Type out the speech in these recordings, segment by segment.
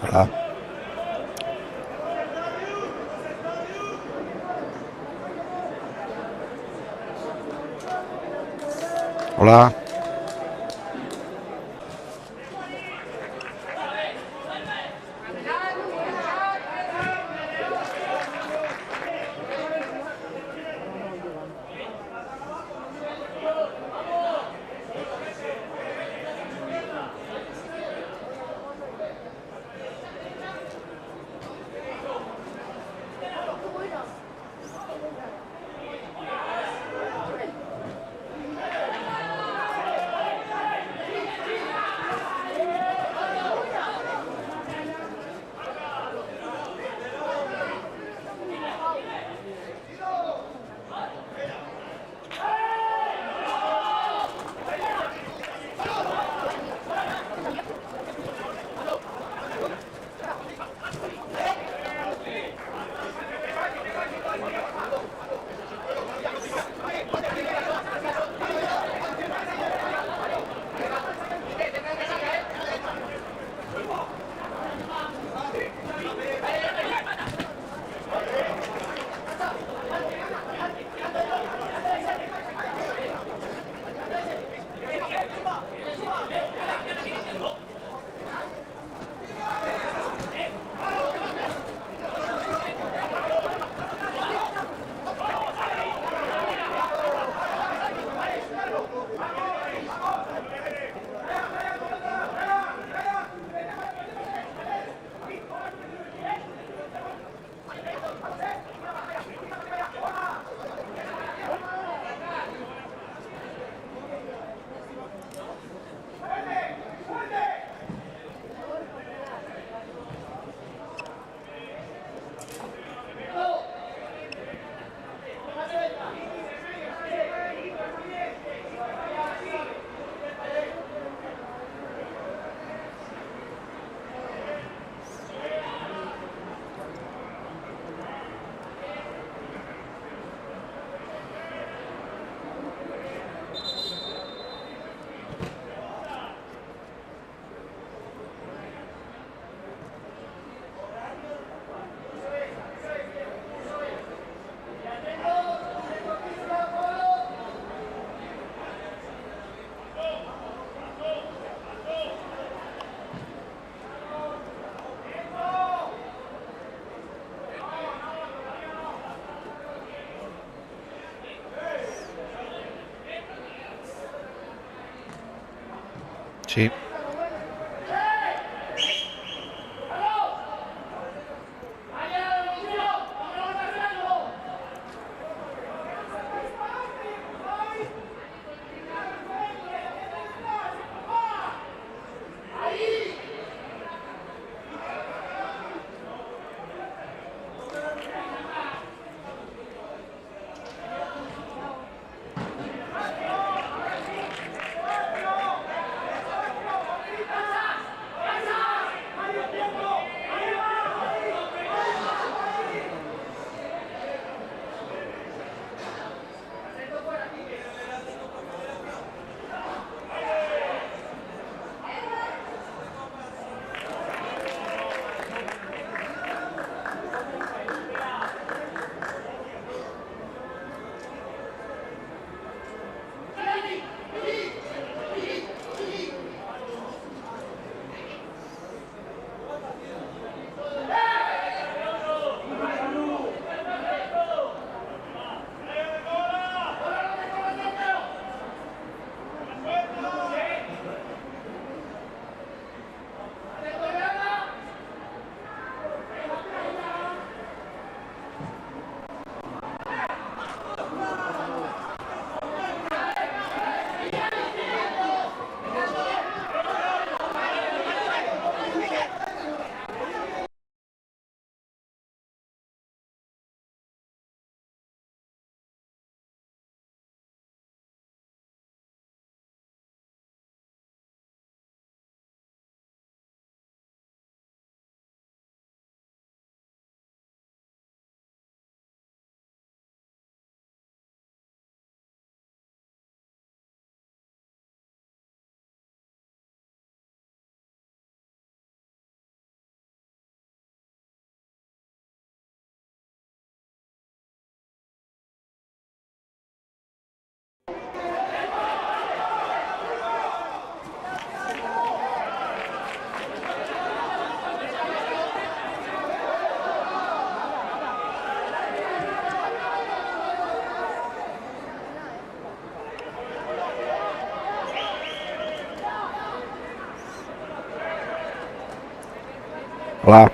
Hola. Hola. Sí. Hola.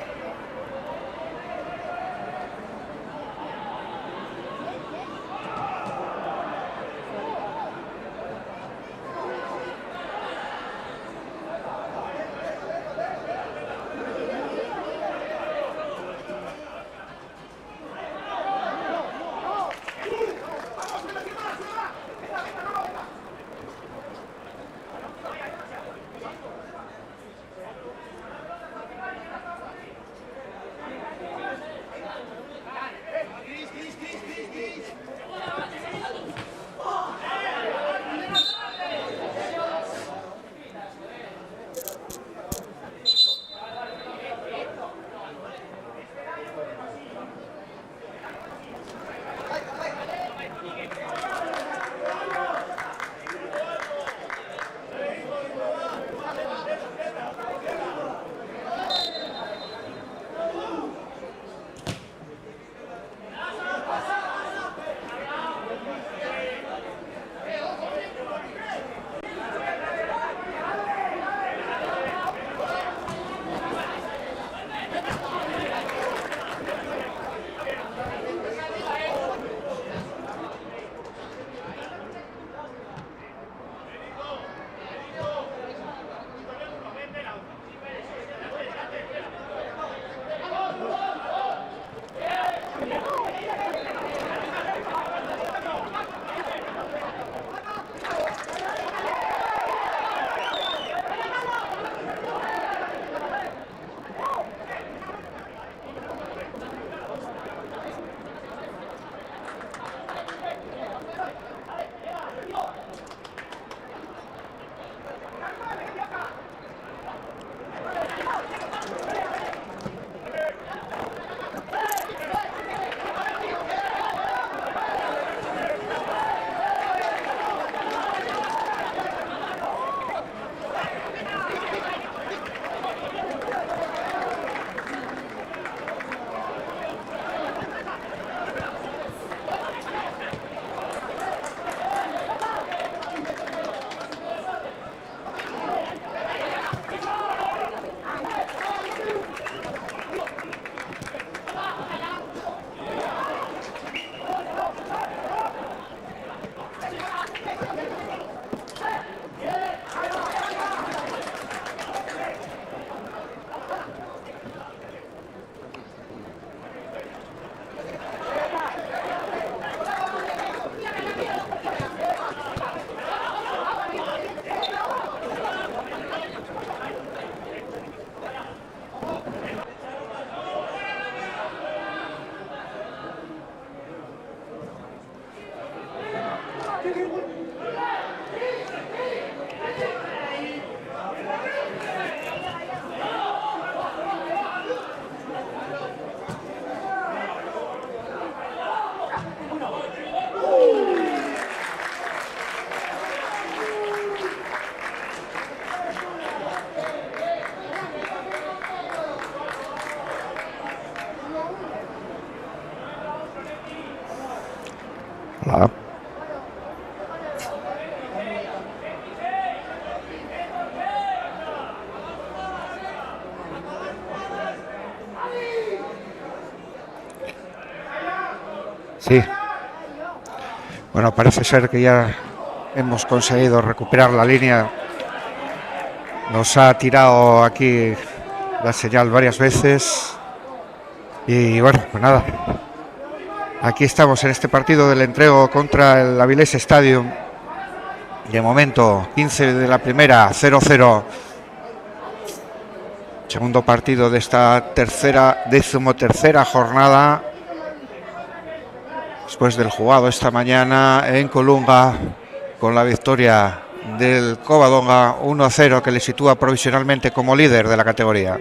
Hola. Sí. Bueno, parece ser que ya hemos conseguido recuperar la línea. Nos ha tirado aquí la señal varias veces. Y bueno, pues nada. Aquí estamos en este partido del entrego contra el Avilés Stadium. De momento, 15 de la primera, 0-0. Segundo partido de esta decimotercera jornada. Después del jugado esta mañana en Colunga, con la victoria del Covadonga 1-0, que le sitúa provisionalmente como líder de la categoría.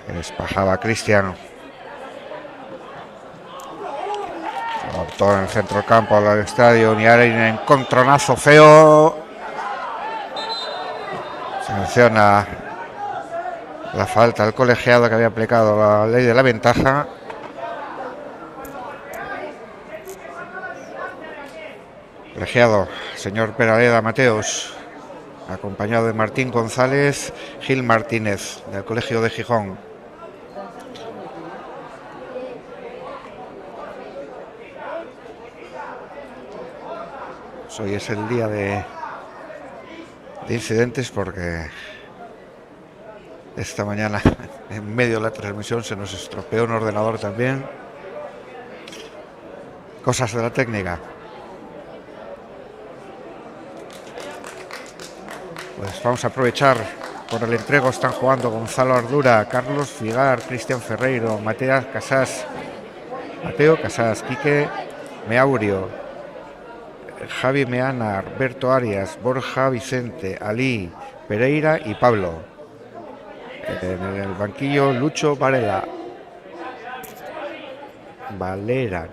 Despajaba Cristian. Montó en el centro del campo del estadio. Y ahora en encontronazo feo. Sanciona la falta del colegiado que había aplicado la ley de la ventaja. Colegiado, señor Peraleda Mateos, acompañado de Martín González, Gil Martínez, del Colegio de Gijón. Pues hoy es el día de incidentes porque esta mañana en medio de la transmisión se nos estropeó un ordenador también. Cosas de la técnica. Pues vamos a aprovechar. Por el entrego están jugando Gonzalo Ardura, Carlos Figar, Cristian Ferreiro, Mateo Casas, Quique Meaurio, Javi Meana, Berto Arias, Borja Vicente, Ali Pereira y Pablo. En el banquillo Lucho Varela.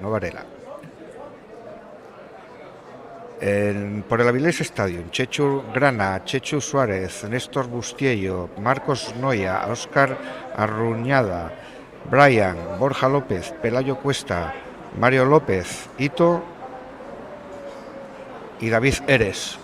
No Varela. Por el Avilés Stadium, Chechu Grana, Chechu Suárez, Néstor Bustiello, Marcos Noya, Óscar Arruñada, Brian, Borja López, Pelayo Cuesta, Mario López, Ito y David Eres.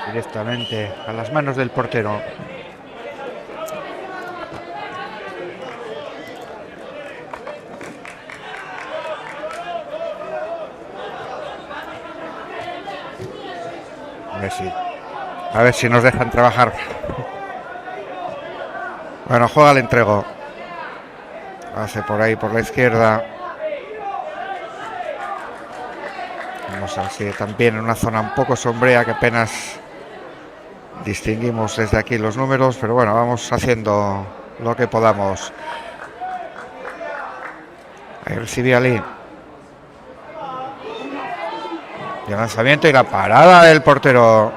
Directamente a las manos del portero. A ver si nos dejan trabajar. Bueno, juega el entrego. Hace por ahí por la izquierda. Vamos así también en una zona un poco sombría que apenas distinguimos desde aquí los números, pero bueno, vamos haciendo lo que podamos. Ahí recibe Ali. Y el lanzamiento y la parada del portero.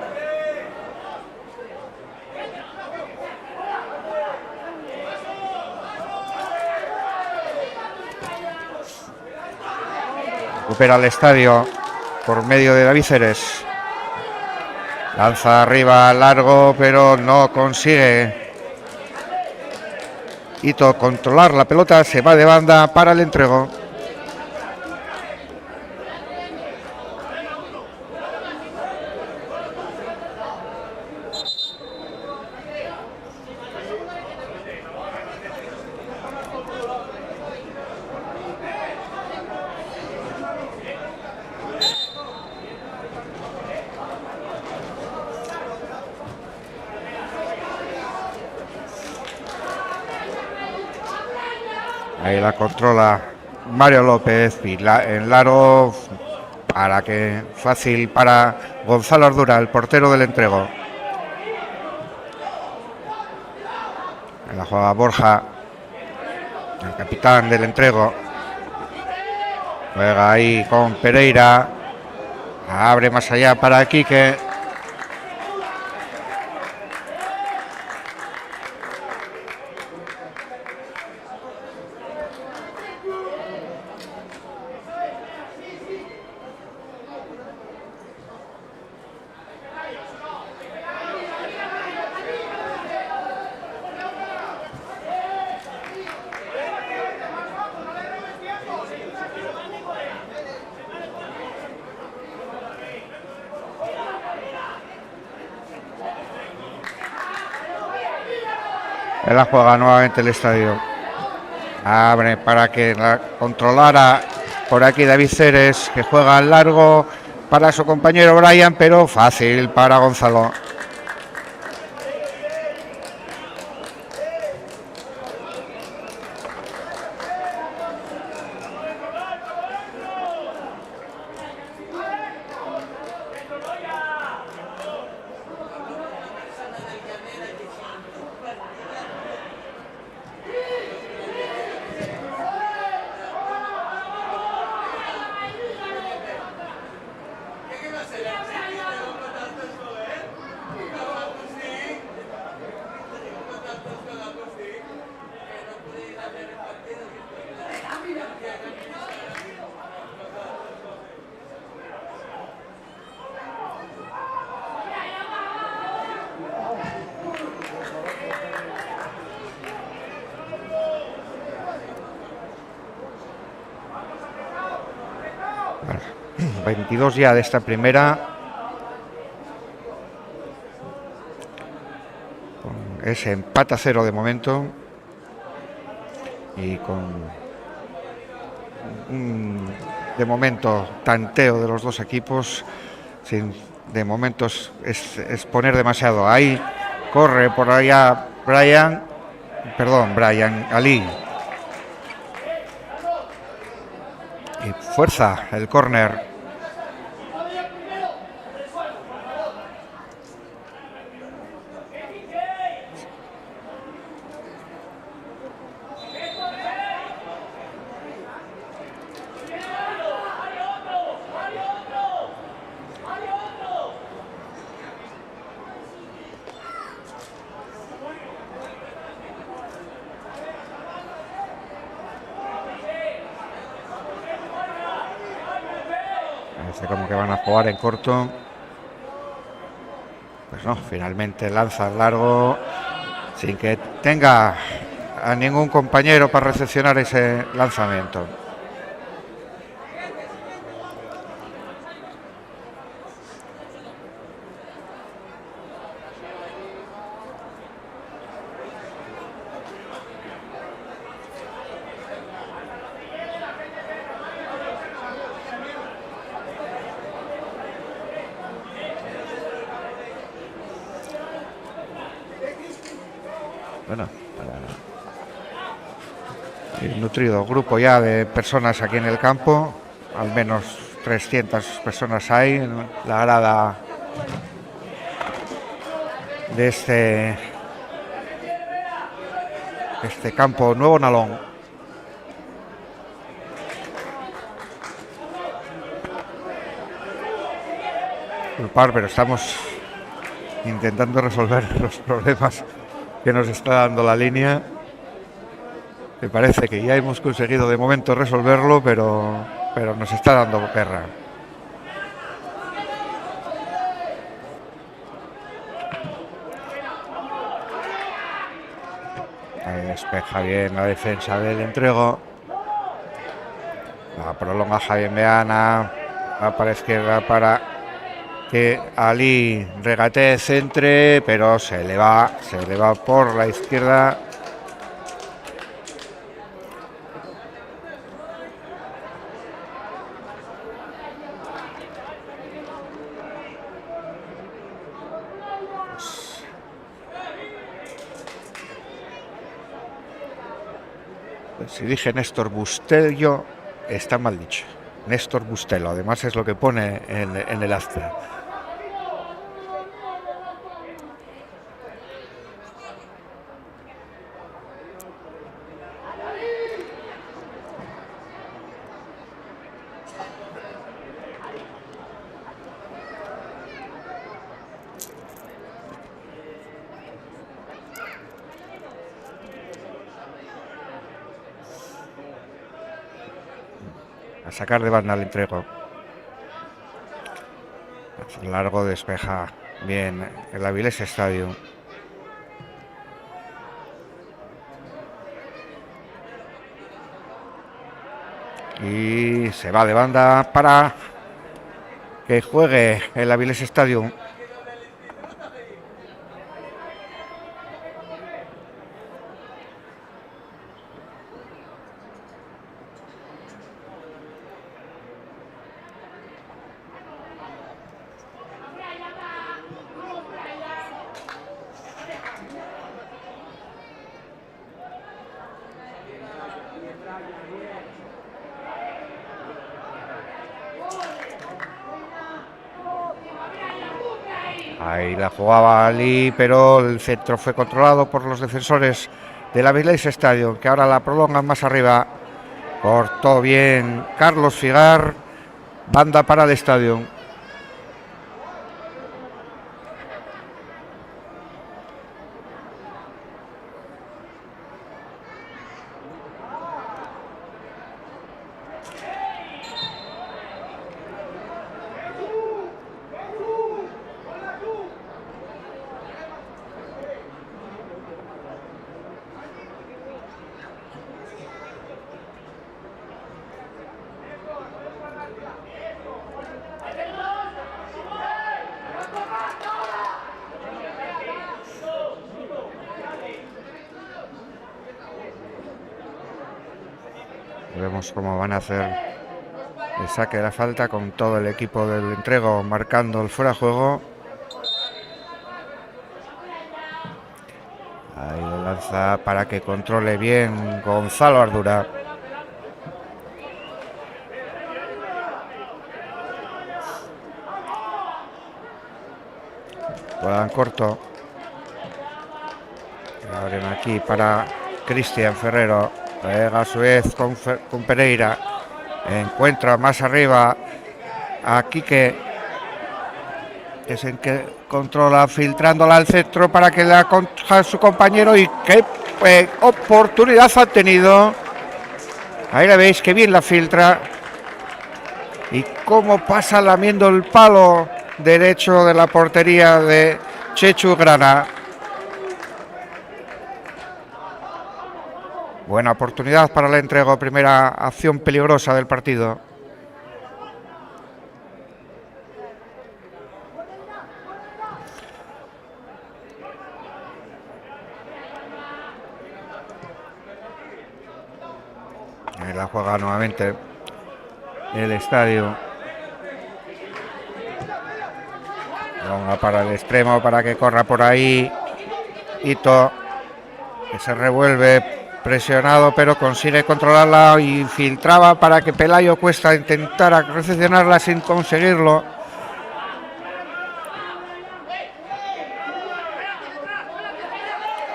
Recupera el estadio por medio de David Eres. Lanza arriba largo, pero no consigue Ito controlar la pelota. Se va de banda para el entrego. Ahí la controla Mario López y en largo para que fácil para Gonzalo Ardura, el portero del entrego. En la juega Borja, el capitán del entrego. Juega ahí con Pereira. Abre más allá para Quique. Él la juega nuevamente el estadio. Abre para que la controlara por aquí David Eres, que juega al largo para su compañero Brian, pero fácil para Gonzalo. 22 ya de esta primera. Con ese empate a 0 de momento. Y con de momento tanteo de los dos equipos, sin de momento es poner demasiado. Ahí corre por allá Brian Ali, y fuerza el córner. Como que van a jugar en corto. Pues no, finalmente lanza largo sin que tenga a ningún compañero para recepcionar ese lanzamiento. Bueno, el nutrido grupo ya de personas aquí en el campo, al menos 300 personas hay en la grada de este campo Nuevo Nalón. Disculpar, pero estamos intentando resolver los problemas que nos está dando la línea. Me parece que ya hemos conseguido de momento resolverlo, pero nos está dando guerra. Ahí despeja bien la defensa del Entrego. La prolonga Javier Meana. Va para la izquierda para que Ali regatee, centre, pero se le va por la izquierda. Pues si dije Néstor Bustello, está mal dicho. Néstor Bustelo, además es lo que pone en el acta. A sacar de banda el Entrego. Largo, despeja bien el Avilés Estadio. Y se va de banda para que juegue el Avilés Stadium. Ahí la jugaba Ali, pero el centro fue controlado por los defensores del Avilés Stadium, que ahora la prolongan más arriba. Cortó bien Carlos Figar, banda para el estadio. Vemos cómo van a hacer el saque de la falta con todo el equipo del Entrego marcando el fuera de juego. Ahí lo lanza para que controle bien Gonzalo Ardura. Juegan corto. Abren aquí para Cristian Ferrero. Pega a su vez con Pereira. Encuentra más arriba a Quique, que es el que controla, filtrándola al centro para que la coja su compañero. Y qué oportunidad ha tenido. Ahí la veis, que bien la filtra. Y cómo pasa lamiendo el palo derecho de la portería de Chechu Grana. Buena oportunidad para el Entrego, primera acción peligrosa del partido. Ahí la juega nuevamente el Estadio. Longa para el extremo para que corra por ahí Ito, que se revuelve presionado, pero consigue controlarla y filtraba para que Pelayo Cuesta intentara recepcionarla sin conseguirlo.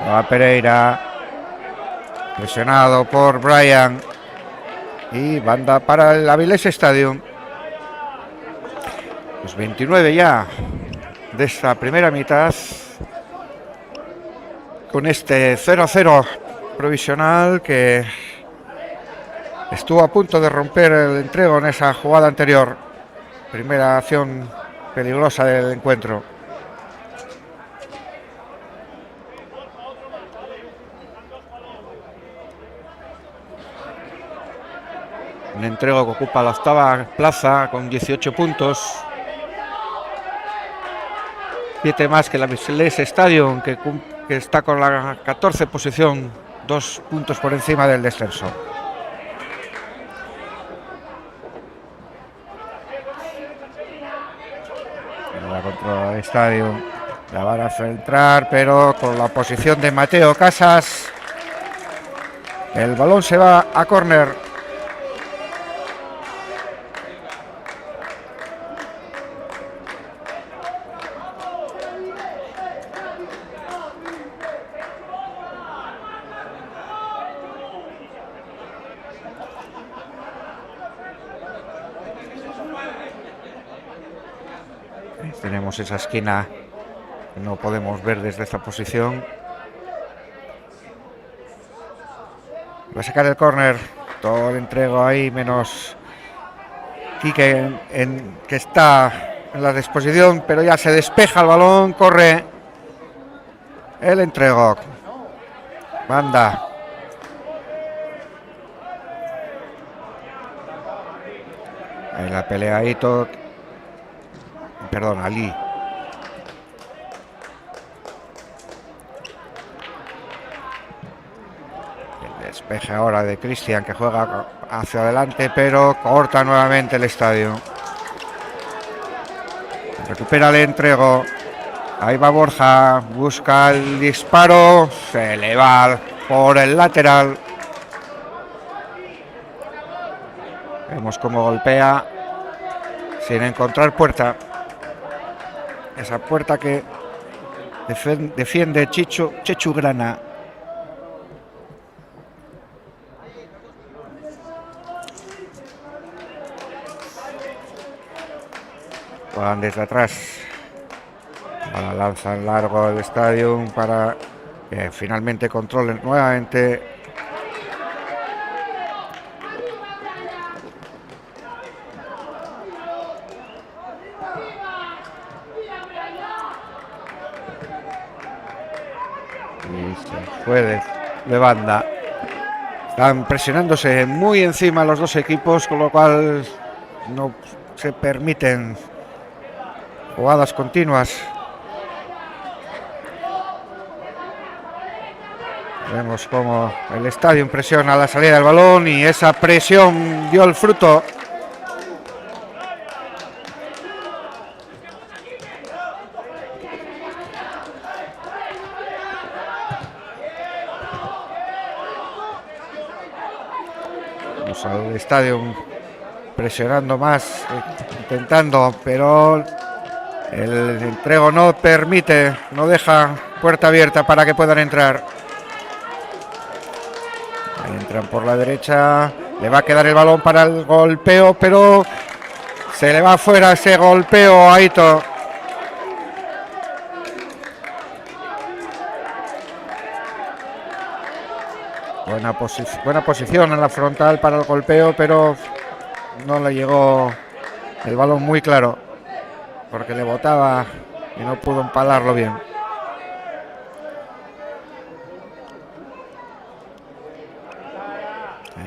Va Pereira, presionado por Brian, y banda para el Avilés Stadium. Los 29 ya de esta primera mitad, con este 0-0 provisional que estuvo a punto de romper el Entrego en esa jugada anterior. Primera acción peligrosa del encuentro. Un Entrego que ocupa la octava plaza con 18 puntos. 7 más que la Avilés Stadium, que está con la 14 posición, 2 puntos por encima del descenso. La controla el Estadio, la van a filtrar, pero con la posición de Mateo Casas, el balón se va a córner. Tenemos esa esquina que no podemos ver desde esta posición. Va a sacar el córner. Todo el Entrego ahí, menos Quique, que está en la disposición, pero ya se despeja el balón. Corre el Entrego. Banda. Ahí la pelea Ito. Perdón, Ali. El despeje ahora de Cristian, que juega hacia adelante, pero corta nuevamente el Estadio. Recupera el Entrego. Ahí va Borja, busca el disparo, se le va por el lateral. Vemos cómo golpea sin encontrar puerta. Esa puerta que defiende Chechu Grana. Van desde atrás. La lanza en largo del Estadio para que finalmente controlen nuevamente. Y se fue de banda. Están presionándose muy encima los dos equipos, con lo cual no se permiten jugadas continuas. Vemos cómo el estadio presiona la salida del balón y esa presión dio el fruto. Vamos al estadio presionando más, intentando, pero el entrego no permite, no deja puerta abierta para que puedan entrar. Ahí entran por la derecha, le va a quedar el balón para el golpeo, pero se le va fuera ese golpeo a Aito. Buena posición en la frontal para el golpeo, pero no le llegó el balón muy claro, porque le botaba y no pudo empalarlo bien.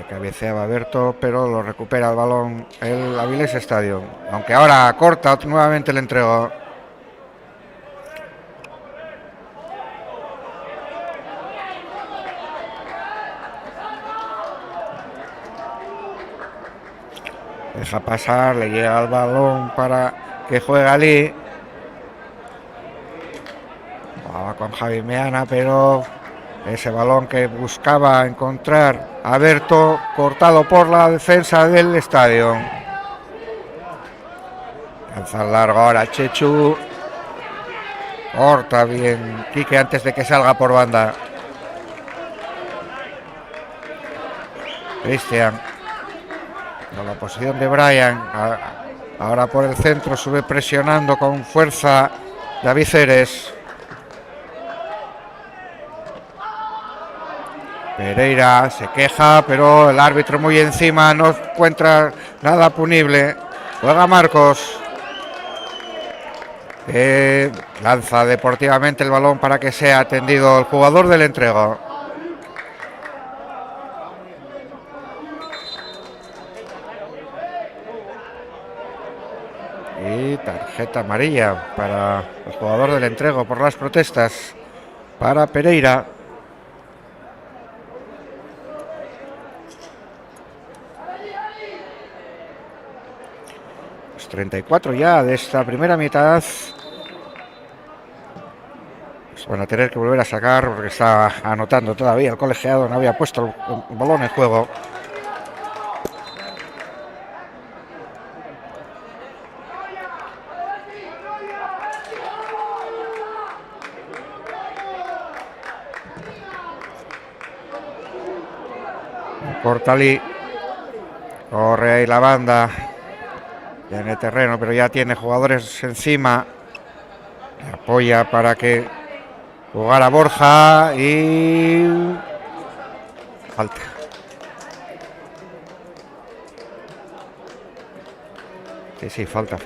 Cabeceaba Berto, pero lo recupera el balón el Avilés Estadio, aunque ahora corta nuevamente el entrego. Deja pasar, le llega el balón para que juegue Ali. Jugaba con Javi Meana, pero ese balón que buscaba encontrar a Berto, cortado por la defensa del estadio. Lanza largo ahora Chechu. Corta bien Quique antes de que salga por banda. Cristian. En la posición de Brian. Ahora por el centro sube presionando con fuerza David Ceres. Pereira se queja, pero el árbitro muy encima, no encuentra nada punible. Juega Marcos. Lanza deportivamente el balón para que sea atendido el jugador del entrego. Y tarjeta amarilla para el jugador del entrego por las protestas para Pereira. Los 34 ya de esta primera mitad. Pues van a tener que volver a sacar porque está anotando todavía el colegiado, no había puesto el balón en juego. Portalí, corre ahí la banda, tiene terreno, pero ya tiene jugadores encima, le apoya para que jugara Borja y falta. Sí, falta.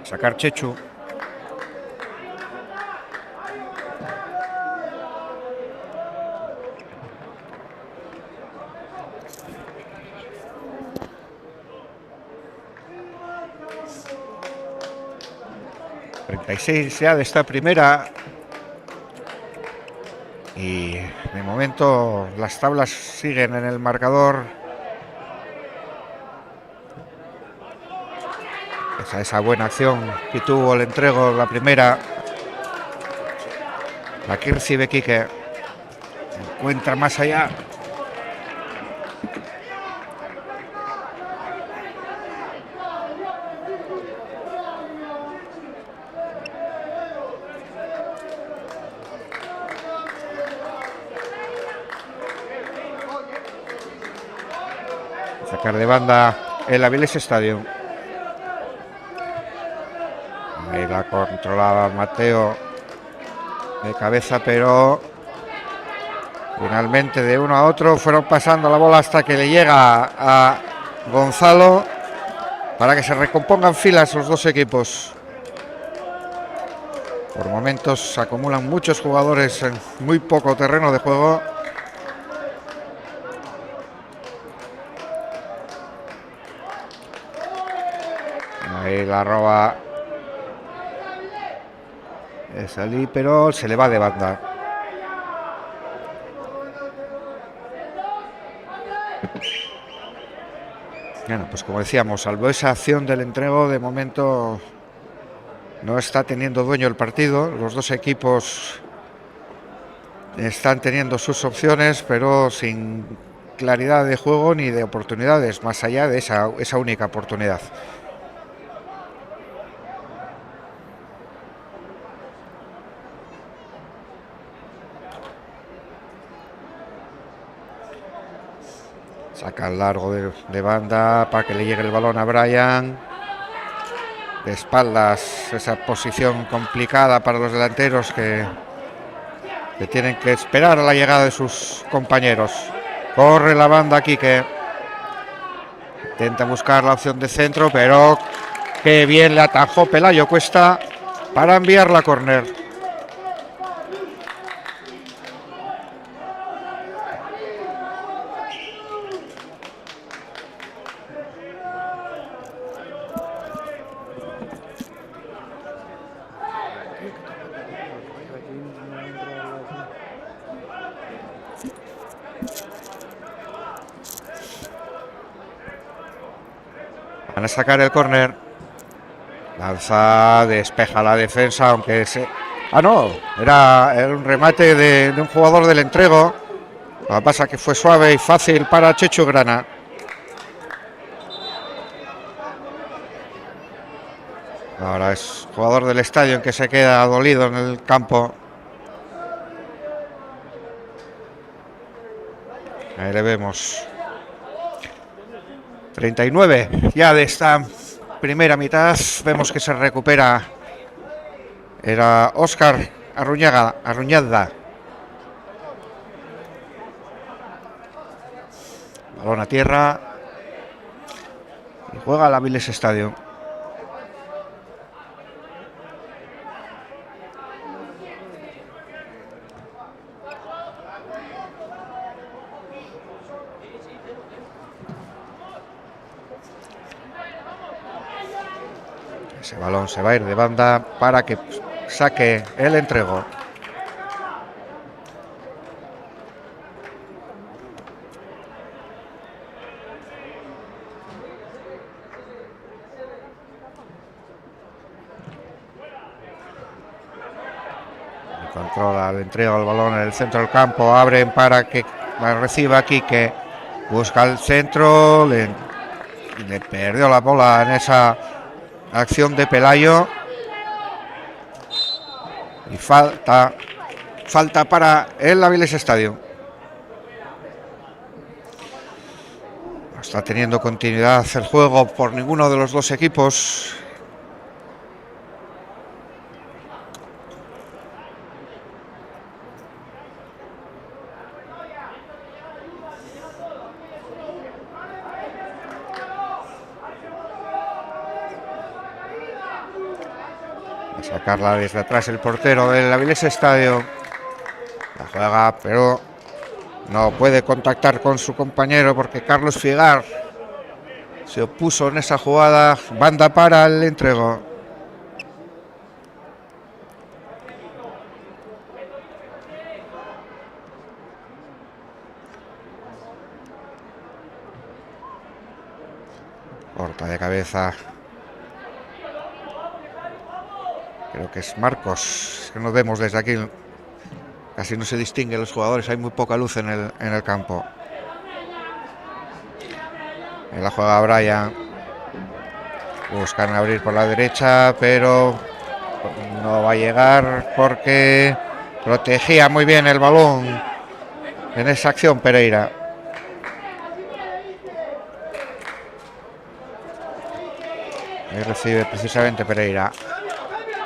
Sacar Chechu. Ya de esta primera y de momento las tablas siguen en el marcador. Esa buena acción que tuvo el entrego, la primera, la que recibe Quique, encuentra más allá. Sacar de banda el Avilés Estadio. Ahí la controlaba Mateo de cabeza, pero finalmente de uno a otro fueron pasando la bola hasta que le llega a Gonzalo para que se recompongan filas los dos equipos. Por momentos se acumulan muchos jugadores en muy poco terreno de juego. Ahí la roba es Ali, pero se le va de banda. Bueno, pues como decíamos, salvo esa acción del entrego, de momento no está teniendo dueño el partido. Los dos equipos están teniendo sus opciones, pero sin claridad de juego ni de oportunidades, más allá de esa única oportunidad. Saca el largo de banda para que le llegue el balón a Brian. De espaldas, esa posición complicada para los delanteros que tienen que esperar a la llegada de sus compañeros. Corre la banda aquí, que intenta buscar la opción de centro, pero qué bien le atajó Pelayo Cuesta para enviar la córner. Van a sacar el córner. Lanza, despeja la defensa, aunque se... no, era un remate de un jugador del entrego. Lo que pasa que fue suave y fácil para Chechu Grana. Ahora es jugador del estadio en que se queda dolido en el campo. Ahí le vemos. 39 ya de esta primera mitad. Vemos que se recupera. Era Óscar Arruñada. Balón a tierra. Y juega al Avilés Estadio. Ese balón se va a ir de banda para que saque el entrego. Controla el entrego del balón en el centro del campo. Abren para que la reciba aquí, que busca el centro. Le perdió la bola en esa acción de Pelayo. Y falta para el Avilés Estadio. No está teniendo continuidad el juego por ninguno de los dos equipos. Sacarla desde atrás el portero del Avilés Estadio. La juega, pero no puede contactar con su compañero porque Carlos Figar se opuso en esa jugada. Banda para el entrego. Corta de cabeza. Creo que es Marcos, que nos vemos desde aquí. Casi no se distinguen los jugadores, hay muy poca luz en el campo. En la juega Brian. Buscan abrir por la derecha, pero no va a llegar porque protegía muy bien el balón en esa acción Pereira. Ahí recibe precisamente Pereira.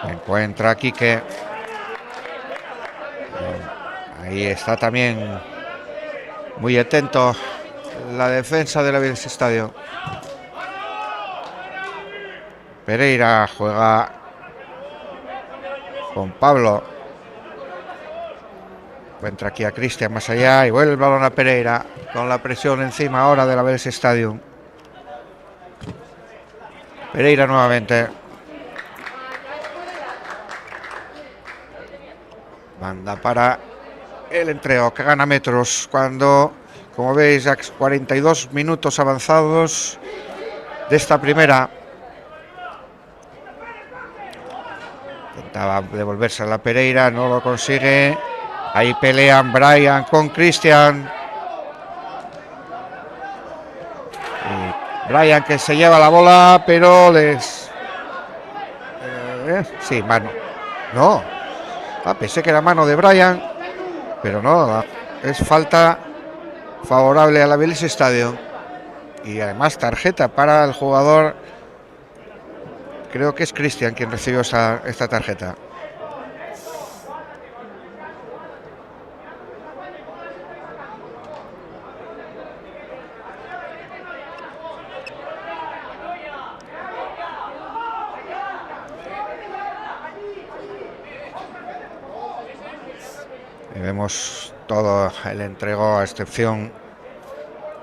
Encuentra a Quique. Ahí está también muy atento la defensa del Avilés Estadio. Pereira juega con Pablo. Encuentra aquí a Cristian más allá y vuelve el balón a Pereira con la presión encima ahora del Abeles Stadium. Pereira nuevamente. Banda para el entrego que gana metros cuando, como veis, ya 42 minutos avanzados de esta primera. Intentaba devolverse a la Pereira, no lo consigue. Ahí pelean Brian con Cristian. Brian que se lleva la bola, pero sí, mano. No. Pensé que era mano de Brian, pero no. Es falta favorable al Abeles Stadium. Y además tarjeta para el jugador. Creo que es Cristian quien recibió esta tarjeta. Y vemos todo el entrego a excepción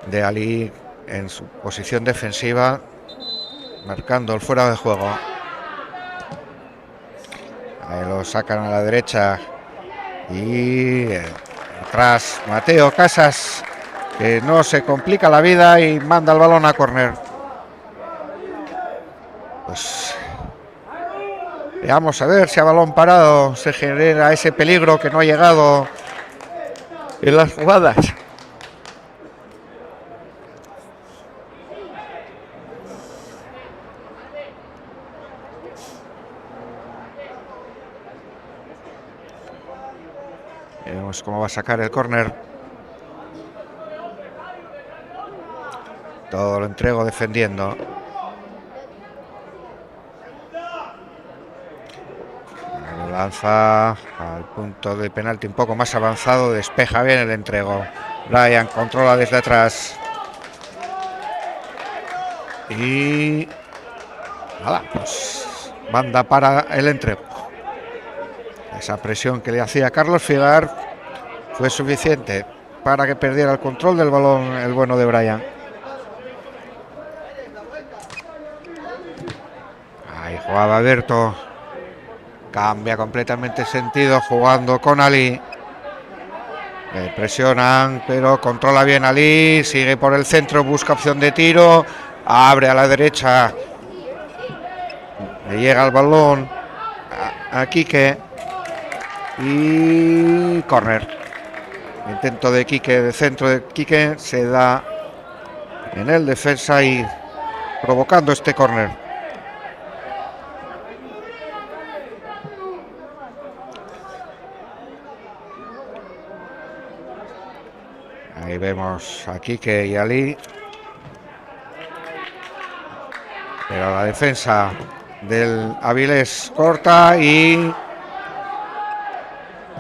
de Ali en su posición defensiva, marcando el fuera de juego. Ahí lo sacan a la derecha y atrás Mateo Casas, que no se complica la vida y manda el balón a córner. Pues veamos a ver si a balón parado se genera ese peligro que no ha llegado en las jugadas. Vemos cómo va a sacar el córner. Todo lo entrego defendiendo. Lanza al punto de penalti un poco más avanzado. Despeja bien el entrego. Brian controla desde atrás. Y nada, pues manda para el entrego. Esa presión que le hacía Carlos Figar fue suficiente para que perdiera el control del balón el bueno de Brian. Ahí jugaba Berto. Cambia completamente el sentido jugando con Ali. Le presionan, pero controla bien Ali. Sigue por el centro, busca opción de tiro. Abre a la derecha. Le llega el balón a Quique. Y córner. Intento de Quique, de centro de Quique. Se da en el defensa y provocando este córner. Ahí vemos a Quique y Ali. Pero la defensa del Avilés corta y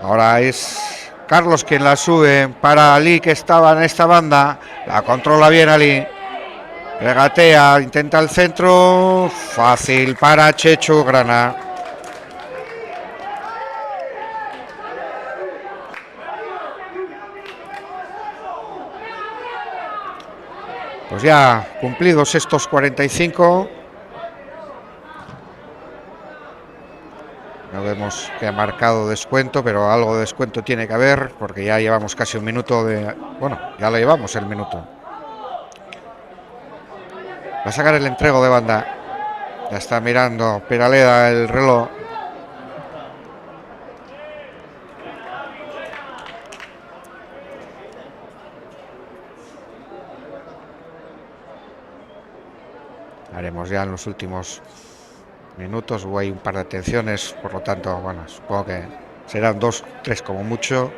ahora es Carlos quien la sube para Ali, que estaba en esta banda. La controla bien Ali. Regatea, intenta el centro. Fácil para Chechu Grana. Pues ya cumplidos estos 45. No vemos que ha marcado descuento, pero algo de descuento tiene que haber, porque ya llevamos casi un minuto de... Bueno, ya lo llevamos el minuto. Va a sacar el entrego de banda. Ya está mirando Peraleda el reloj. Haremos ya en los últimos minutos, o hay un par de atenciones, por lo tanto, bueno, supongo que serán 2, 3 como mucho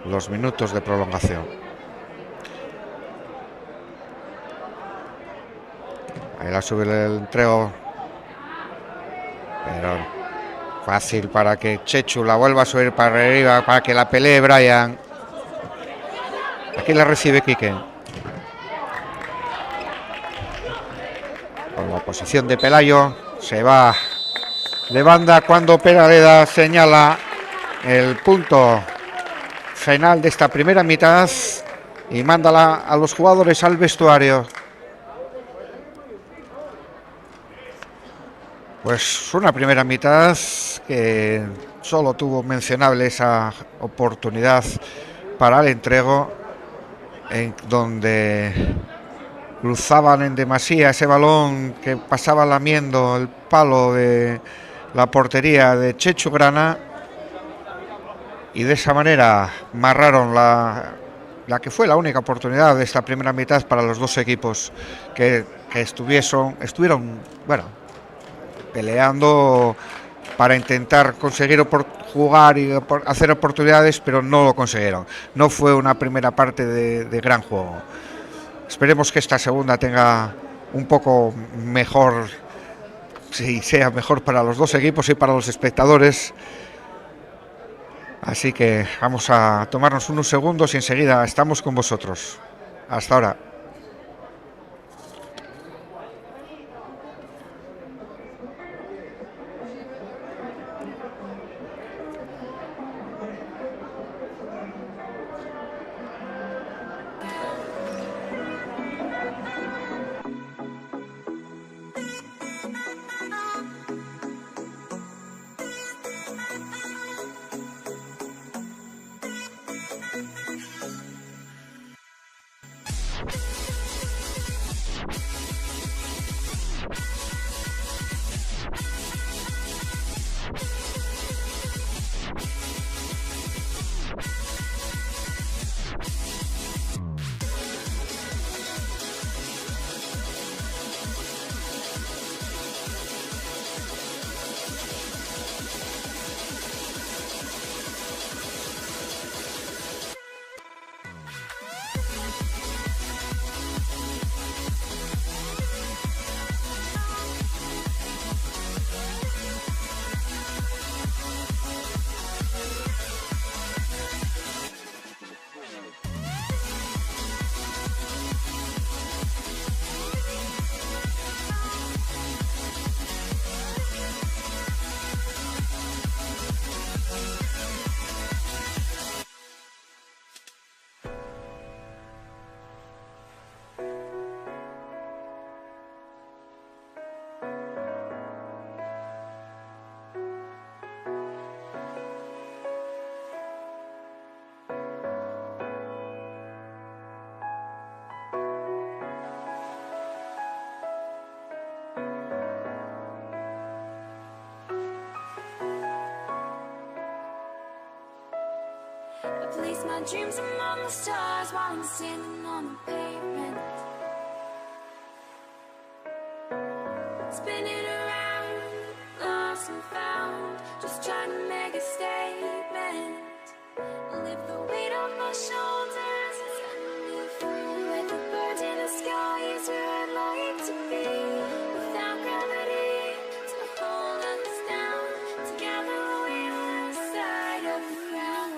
los minutos de prolongación. Ahí la sube el entrego, pero fácil para que Chechu la vuelva a subir para arriba, para que la pelee Brian. Aquí la recibe Quique. Con la posición de Pelayo se va de banda cuando Peraleda señala el punto final de esta primera mitad y mándala a los jugadores al vestuario. Pues una primera mitad que solo tuvo mencionable esa oportunidad para el entrego, en donde cruzaban en demasía ese balón que pasaba lamiendo el palo de la portería de Chechu Grana, y de esa manera marraron la que fue la única oportunidad de esta primera mitad para los dos equipos que estuvieron peleando para intentar conseguir jugar y hacer oportunidades, pero no lo consiguieron. No fue una primera parte de gran juego. Esperemos que esta segunda tenga un poco mejor, si sea mejor para los dos equipos y para los espectadores. Así que vamos a tomarnos unos segundos y enseguida estamos con vosotros. Hasta ahora. I place my dreams among the stars while I'm sitting on the pavement, spinning around, lost and found, just trying to make a statement. Lift the weight off my shoulders, set me free. With the birds in the sky is where I'd like to be. Without gravity to hold us down, together we lose sight of the ground.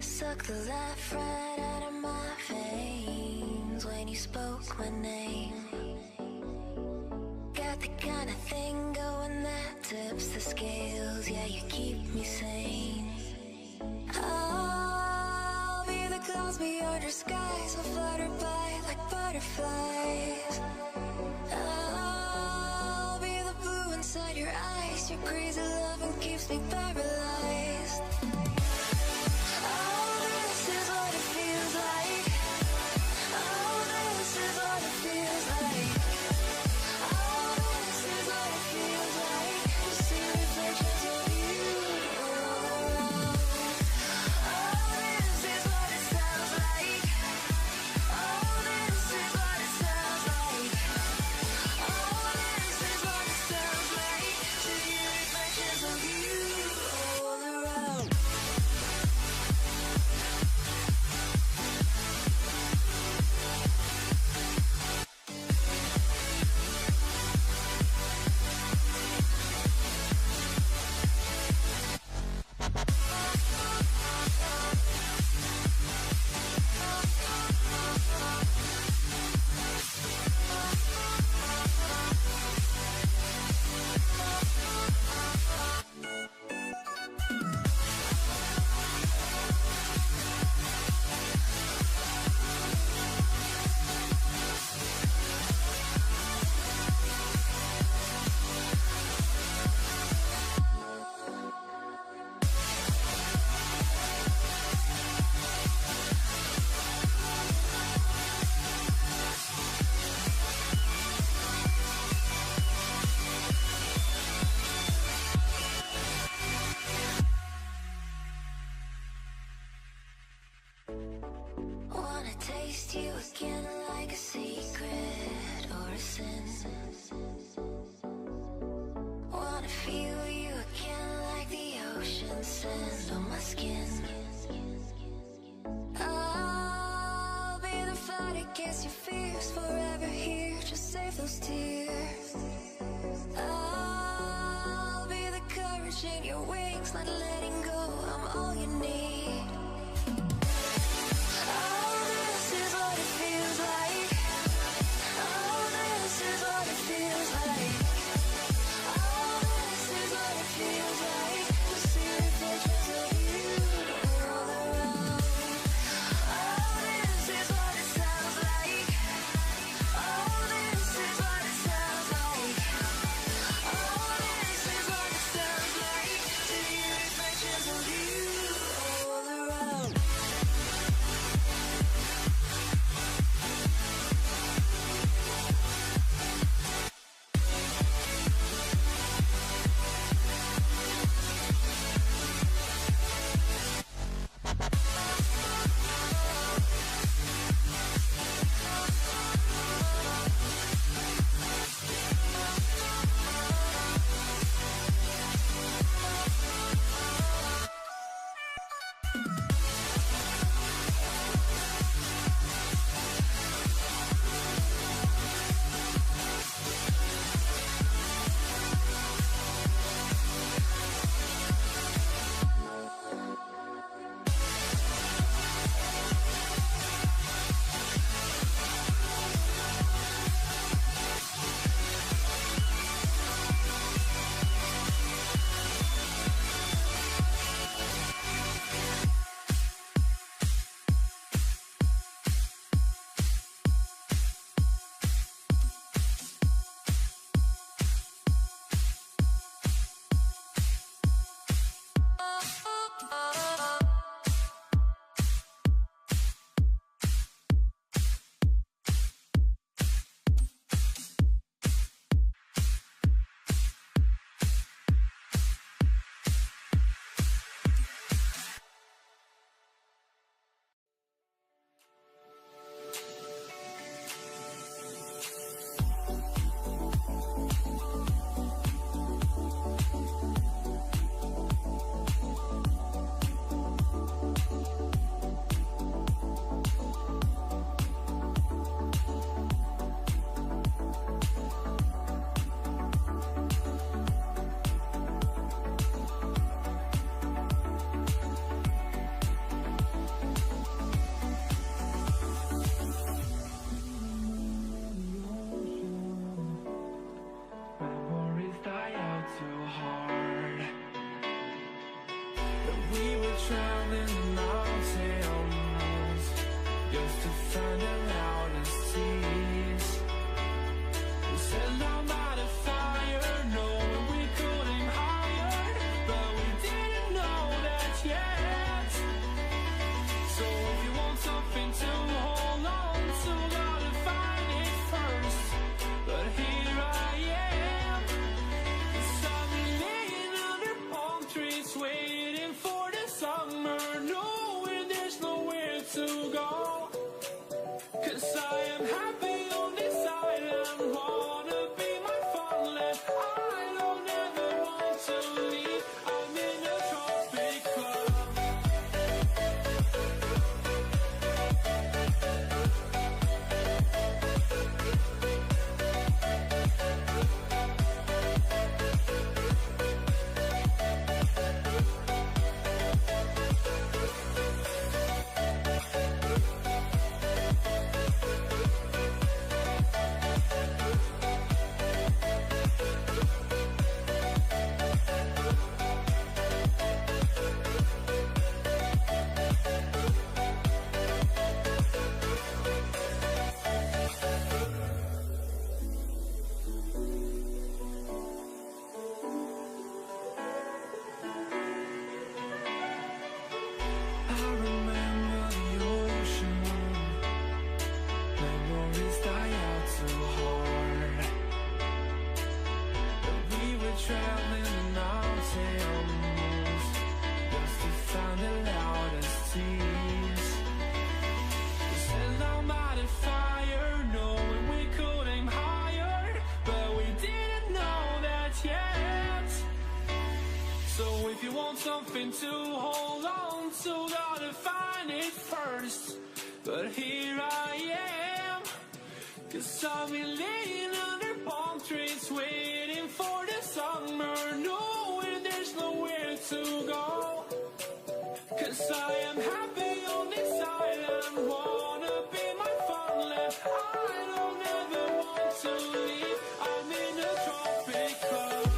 Suck the life right out of my veins when you spoke my name. Got the kind of thing going that tips the scales. Yeah, you keep me sane. I'll be the clouds beyond your skies, will flutter by like butterflies. I'll be the blue inside your eyes. Your crazy loving keeps me paralyzed. This is feel you again like the ocean sand on my skin. I'll be the fight against your fears, forever here, just save those tears. I'll be the courage in your wings, not letting go, I'm all you need. Oh, this is what it feels like. Oh, this is what it feels like. Oh, this is what it feels like to see reflections of you all around. Oh, this is what it sounds like. Oh, this is what it sounds like. Oh, this is what it sounds like to hear reflections of you all around. Memories die out too hard. But we were traveling mountains just to find the loudest seas. We set our mind on fire, knowing we could aim higher, but we didn't know that yet. So if you want something to hold on to, gotta find it first. But here I am, suddenly laying under palm trees, waiting for the summer, knowing there's nowhere to go. 'Cause I am happy on this island, wanna be my fatherland. I don't ever want to leave, I'm in a tropic club. I remember the ocean. Memories die out too hard. But we were traveling the mountains just to find the loudest seas. We set our mind on fire, knowing we could aim higher, but we didn't know that yet. want something to hold on to, gotta find it first. But here I am, 'cause I've been laying under palm trees, waiting for the summer, knowing there's nowhere to go. 'Cause I am happy on this island, wanna be my farmland. I don't ever want to leave, I'm in a tropic club.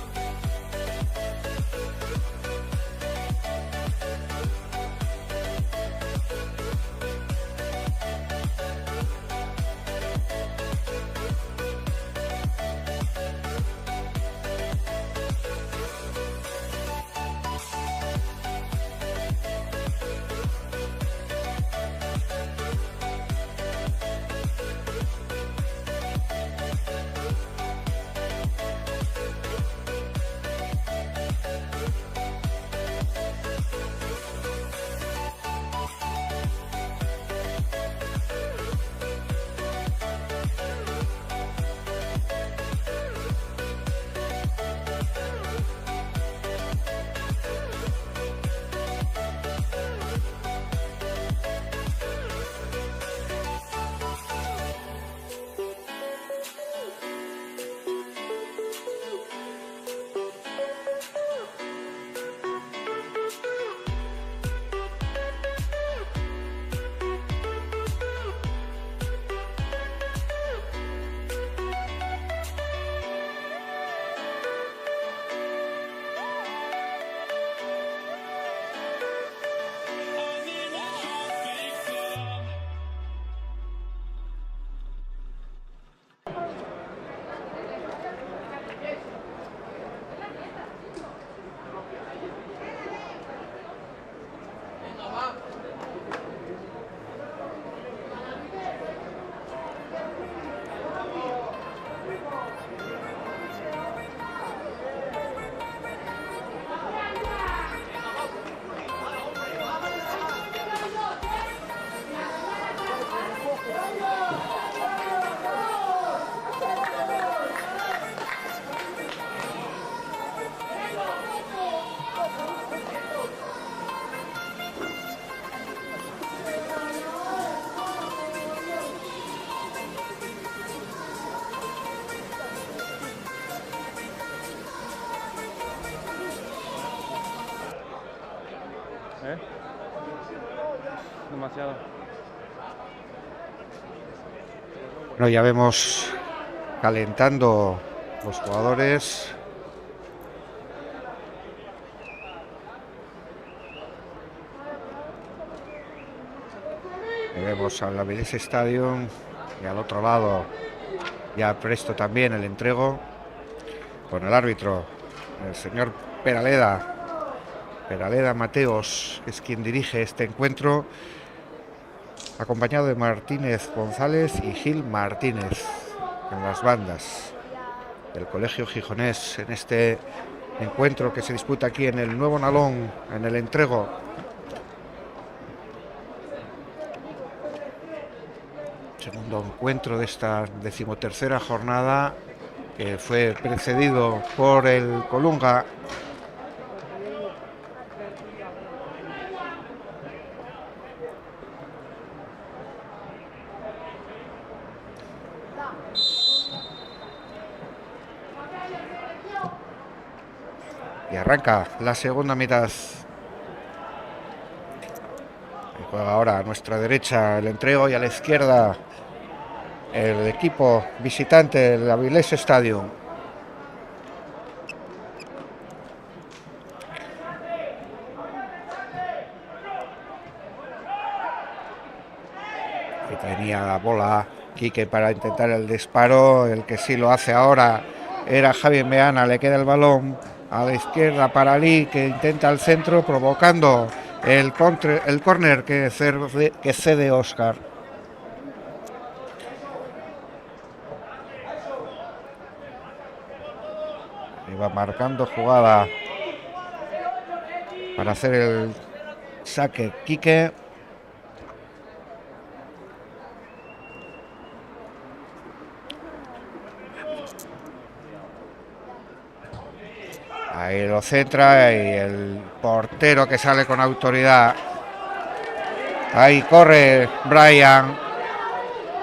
I'm in a tropic club. Demasiado. Bueno, ya vemos calentando los jugadores. Y vemos al Avilés Stadium y al otro lado ya presto también el entrego con el árbitro, el señor Peraleda Mateos, que es quien dirige este encuentro, acompañado de Martínez González y Gil Martínez en las bandas del Colegio Gijonés en este encuentro que se disputa aquí en el Nuevo Nalón, en el entrego. Segundo encuentro de esta 13ª jornada, que fue precedido por el Colunga. Y arranca la segunda mitad. Y juega ahora a nuestra derecha el entrego y a la izquierda el equipo visitante del Avilés Stadium. Y tenía la bola Quique para intentar el disparo. El que sí lo hace ahora era Javi Meana. Le queda el balón a la izquierda para Ali, que intenta el centro, provocando el córner que cede Óscar. Iba marcando jugada para hacer el saque Quique. Ahí lo centra y el portero que sale con autoridad. Ahí corre Brian,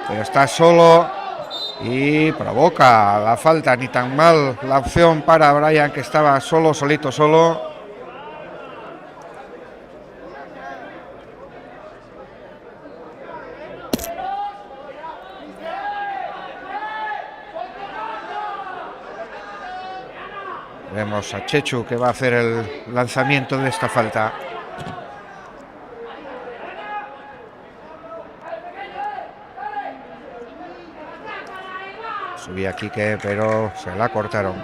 pero está solo y provoca la falta. Ni tan mal la opción para Brian, que estaba solito. Vemos a Chechu, que va a hacer el lanzamiento de esta falta. Subía Quique, pero se la cortaron.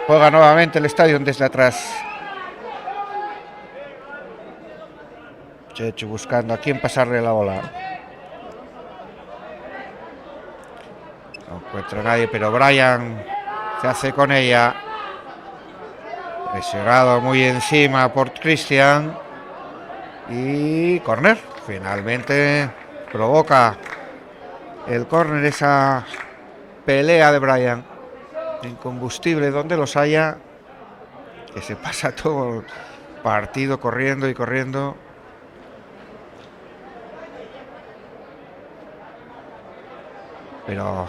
Juega nuevamente el estadio desde atrás. Chechu buscando a quién pasarle la bola. No encuentra a nadie, pero Brian se hace con ella. Presionado muy encima por Cristian. Y córner. Finalmente provoca el córner, esa pelea de Brian. Incombustible donde los haya. Que se pasa todo el partido corriendo y corriendo. Pero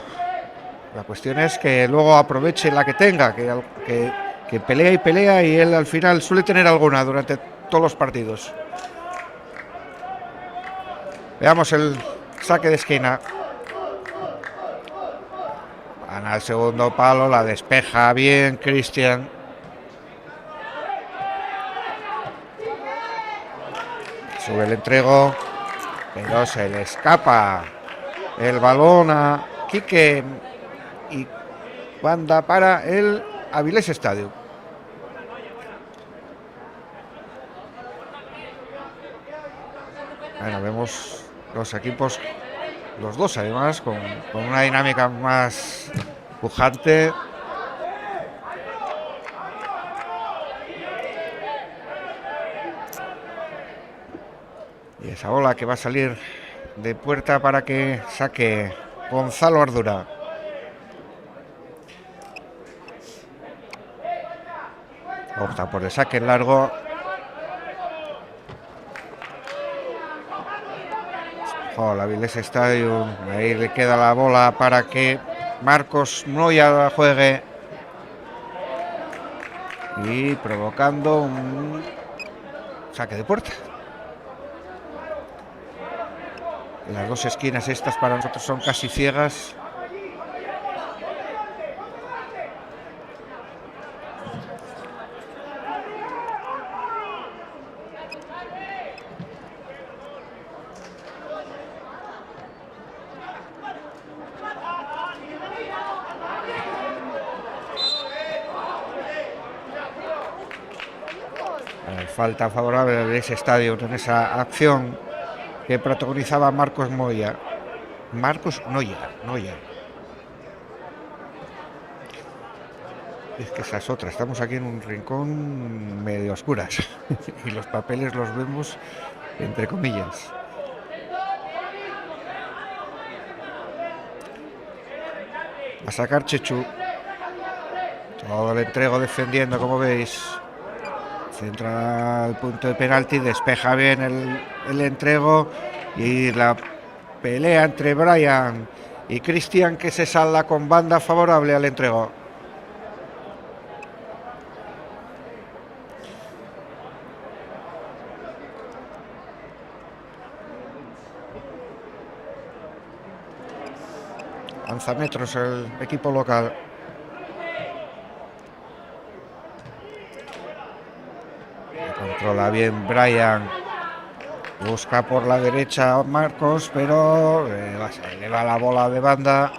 la cuestión es que luego aproveche la que tenga, que pelea y pelea, y él al final suele tener alguna durante todos los partidos. Veamos el saque de esquina. Van al segundo palo, la despeja bien Cristian. Sube el entrego, pero se le escapa el balón a Quique y banda para el Avilés Estadio. Bueno, vemos los equipos, los dos además, con una dinámica más pujante. Y esa bola que va a salir de puerta para que saque Gonzalo Ardura. Opta por el saque en largo. La Avilés Stadium. Ahí le queda la bola para que Marcos Noya juegue. Y provocando un saque de puerta. Las dos esquinas estas para nosotros son casi ciegas. Falta favorable de ese estadio en esa acción que protagonizaba Marcos Noya. Es que esa es otra, estamos aquí en un rincón medio oscuras y los papeles los vemos entre comillas. A sacar Chechu. Todo el entrego defendiendo, como veis. Centra al punto de penalti, despeja bien el entrego y la pelea entre Brian y Cristian, que se salda con banda favorable al entrego. Lanzametros el equipo local. Controla bien Brian. Busca por la derecha Marcos, pero le va la bola de banda.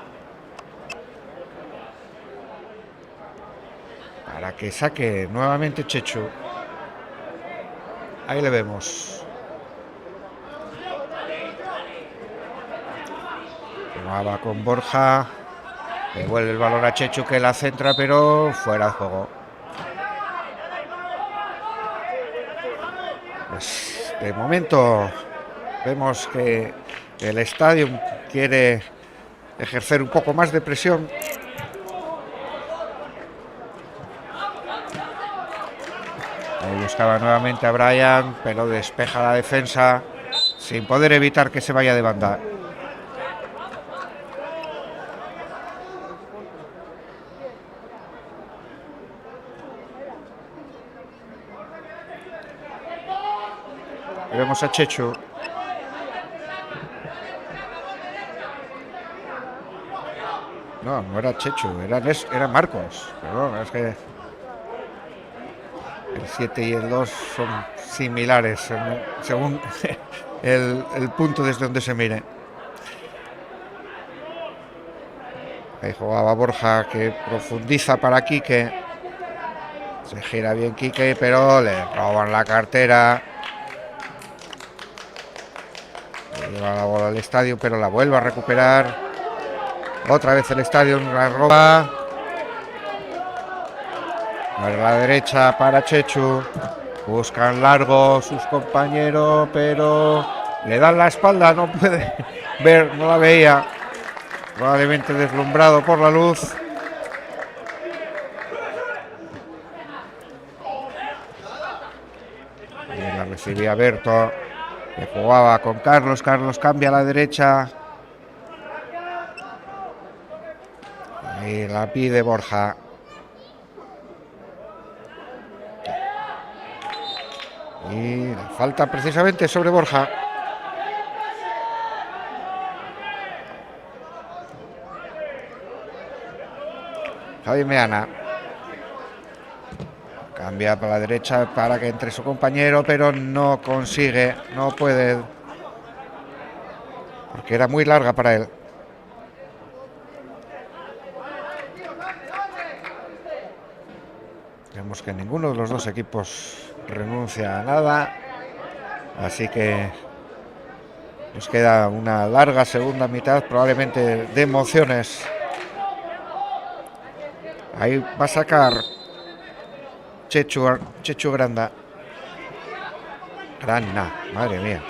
Para que saque nuevamente Chechu. Ahí le vemos. Va con Borja. Devuelve el balón a Chechu, que la centra, pero fuera de juego. Pues de momento vemos que el estadio quiere ejercer un poco más de presión. Ahí buscaba nuevamente a Brian, pero despeja la defensa sin poder evitar que se vaya de banda. Vemos a Chechu. No, no era Chechu, era Marcos. Perdón, es que el 7 y el 2 son similares según el punto desde donde se mire. Ahí jugaba Borja, que profundiza para Quique. Se gira bien Quique, pero le roban la cartera. Lleva la bola al estadio, pero la vuelve a recuperar. Otra vez el estadio la roba. A la derecha para Chechu. Buscan largo sus compañeros, pero le dan la espalda. No puede ver, no la veía. Probablemente deslumbrado por la luz. Y la recibía Berto, que jugaba con Carlos. Carlos cambia a la derecha. Y la pide Borja. Y la falta precisamente sobre Borja. Javi Meana. Cambia para la derecha para que entre su compañero, pero no consigue, no puede. Porque era muy larga para él. Vemos que ninguno de los dos equipos renuncia a nada. Así que nos queda una larga segunda mitad, probablemente de emociones. Ahí va a sacar Chechu Granda. Madre mía.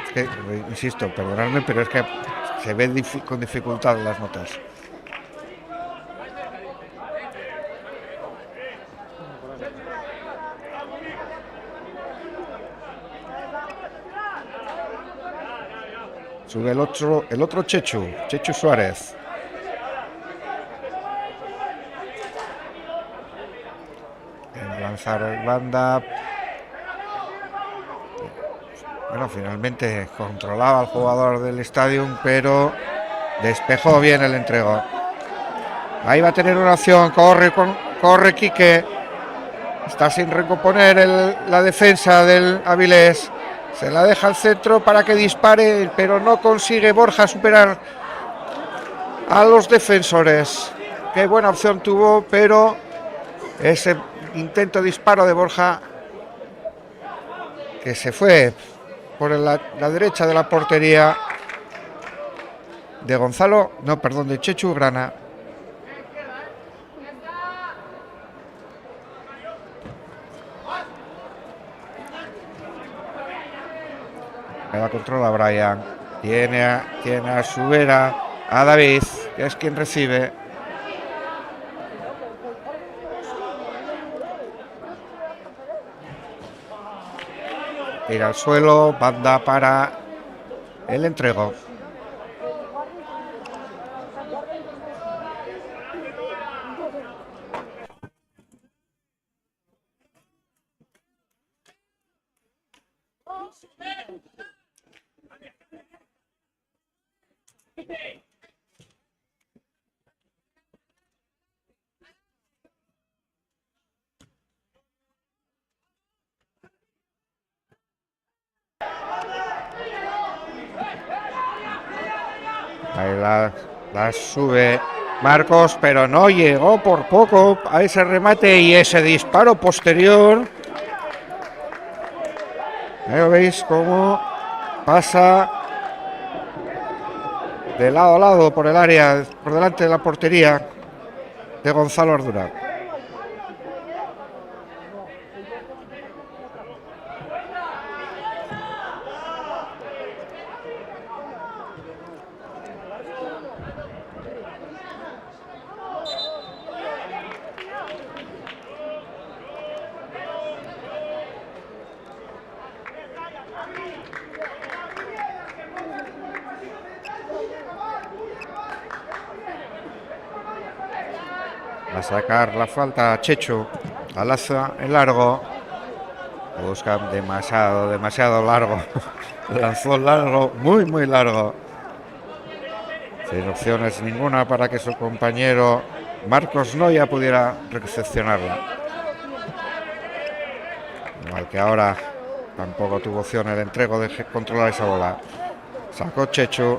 Es que, insisto, perdonadme, pero es que se ve con dificultad las notas. Sube el otro Chechu Suárez. Lanzar el banda. Bueno, finalmente controlaba al jugador del estadio, pero despejó bien el entrego. Ahí va a tener una acción. Corre Quique. Está sin recomponer la defensa del Avilés. Se la deja al centro para que dispare, pero no consigue Borja superar a los defensores. Qué buena opción tuvo, pero ese intento de disparo de Borja, que se fue por la derecha de la portería de Chechu Grana. La controla Brian. Tiene a su vera a David, que es quien recibe. Tira al suelo, banda para el entrego. Ahí la sube Marcos, pero no llegó por poco a ese remate y ese disparo posterior. Ahí veis cómo pasa de lado a lado por el área, por delante de la portería de Gonzalo Ardura. a sacar la falta Chechu. Alaza el largo. Buscan demasiado largo. Lanzó largo, muy largo. Sin opciones ninguna para que su compañero Marcos Noya pudiera recepcionarla. Igual que ahora tampoco tuvo opción el entrego de controlar esa bola. Sacó Chechu.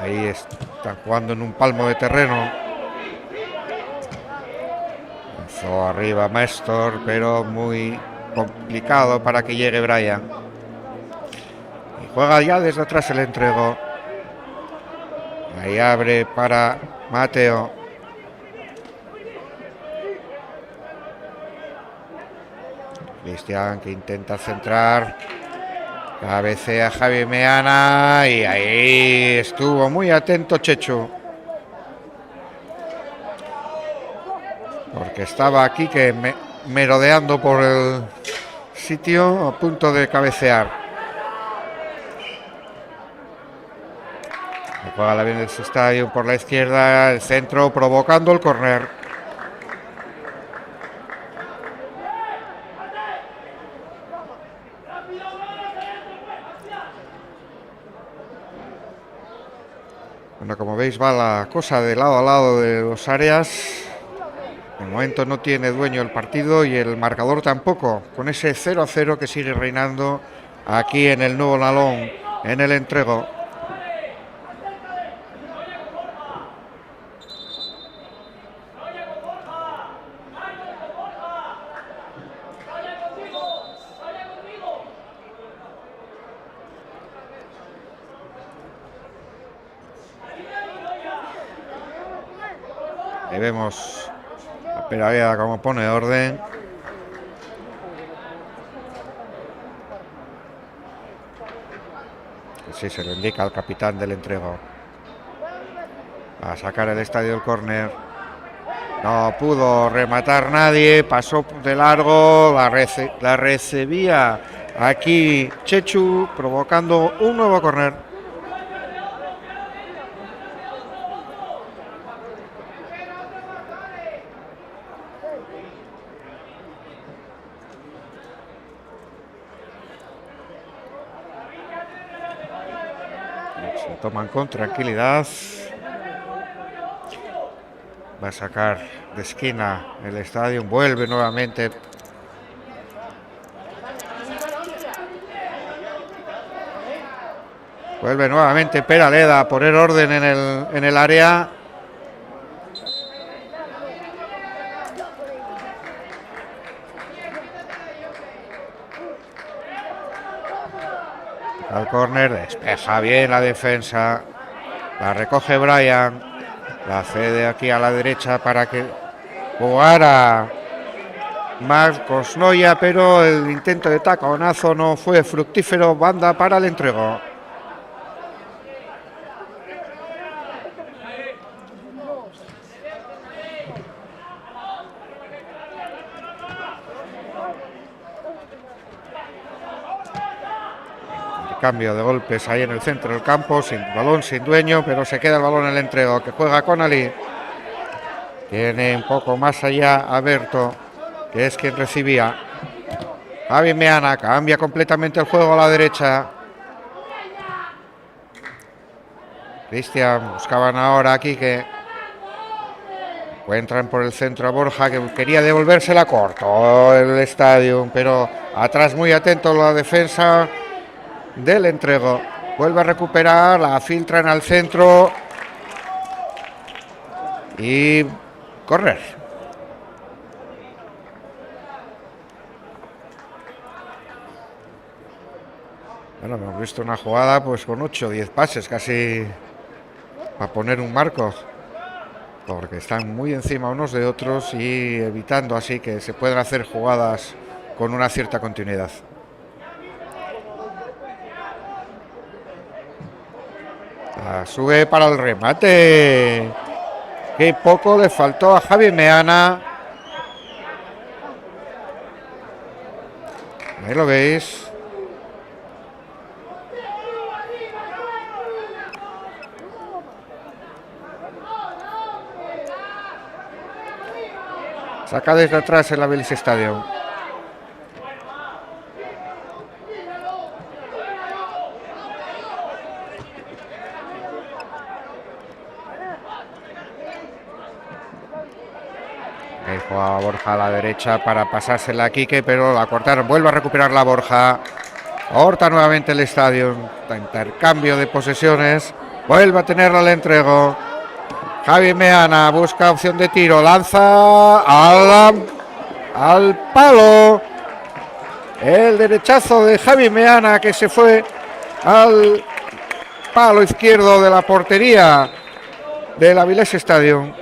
Ahí están jugando en un palmo de terreno. Lanzó arriba Mestor, pero muy complicado para que llegue Brian. Y juega ya desde atrás el entrego. Ahí abre para Mateo. Cristian que intenta centrar. Cabecea Javi Meana y ahí estuvo muy atento Chechu. Porque estaba aquí que merodeando por el sitio a punto de cabecear. Juega la bien del estadio por la izquierda, el centro provocando el córner. Bueno, como veis va la cosa de lado a lado de los áreas. De momento no tiene dueño el partido y el marcador tampoco, con ese 0-0 que sigue reinando aquí en el Nuevo Nalón, en el entrego. Ahí vemos a Peraleda como pone orden. Sí, se lo indica al capitán del entrego. A sacar el estadio del córner. No pudo rematar nadie, pasó de largo, la recibía aquí Chechu, provocando un nuevo córner. Se toman con tranquilidad. Va a sacar de esquina el estadio, vuelve nuevamente. Vuelve nuevamente Peraleda a poner orden en el área. Al córner, despeja bien la defensa. La recoge Brian. La cede aquí a la derecha para que jugara Marcos Noya, pero el intento de taconazo no fue fructífero. Banda para el entrego. Cambio de golpes ahí en el centro del campo, sin balón, sin dueño, pero se queda el balón en el entrego, que juega con Ali. Tiene un poco más allá a Berto, que es quien recibía. Javi Meana cambia completamente el juego a la derecha. Cristian buscaban ahora aquí que encuentran por el centro a Borja, que quería devolvérsela corto el estadio, pero atrás muy atento la defensa del entrego. Vuelve a recuperar, la filtran al centro y correr. Bueno, hemos visto una jugada pues con 8 o 10 pases casi para poner un marco, porque están muy encima unos de otros y evitando así que se puedan hacer jugadas con una cierta continuidad. Sube para el remate. Qué poco le faltó a Javi Meana. Ahí lo veis. Saca desde atrás el Avilés Stadium. Ahí juega Borja a la derecha para pasársela a Quique, pero la cortaron. Vuelve a recuperar la Borja. Horta nuevamente el estadio. Intercambio de posesiones. Vuelve a tenerla al entrego. Javi Meana busca opción de tiro. Lanza al palo. El derechazo de Javi Meana que se fue al palo izquierdo de la portería del Avilés Stadium.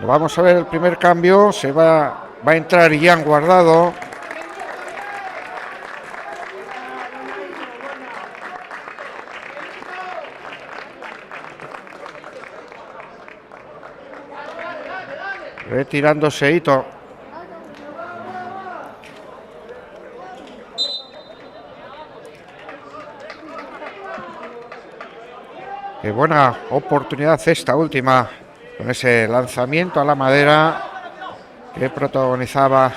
Vamos a ver el primer cambio. Va a entrar Ian Guardado. Retirándose Ito. Qué buena oportunidad esta última, con ese lanzamiento a la madera que protagonizaba.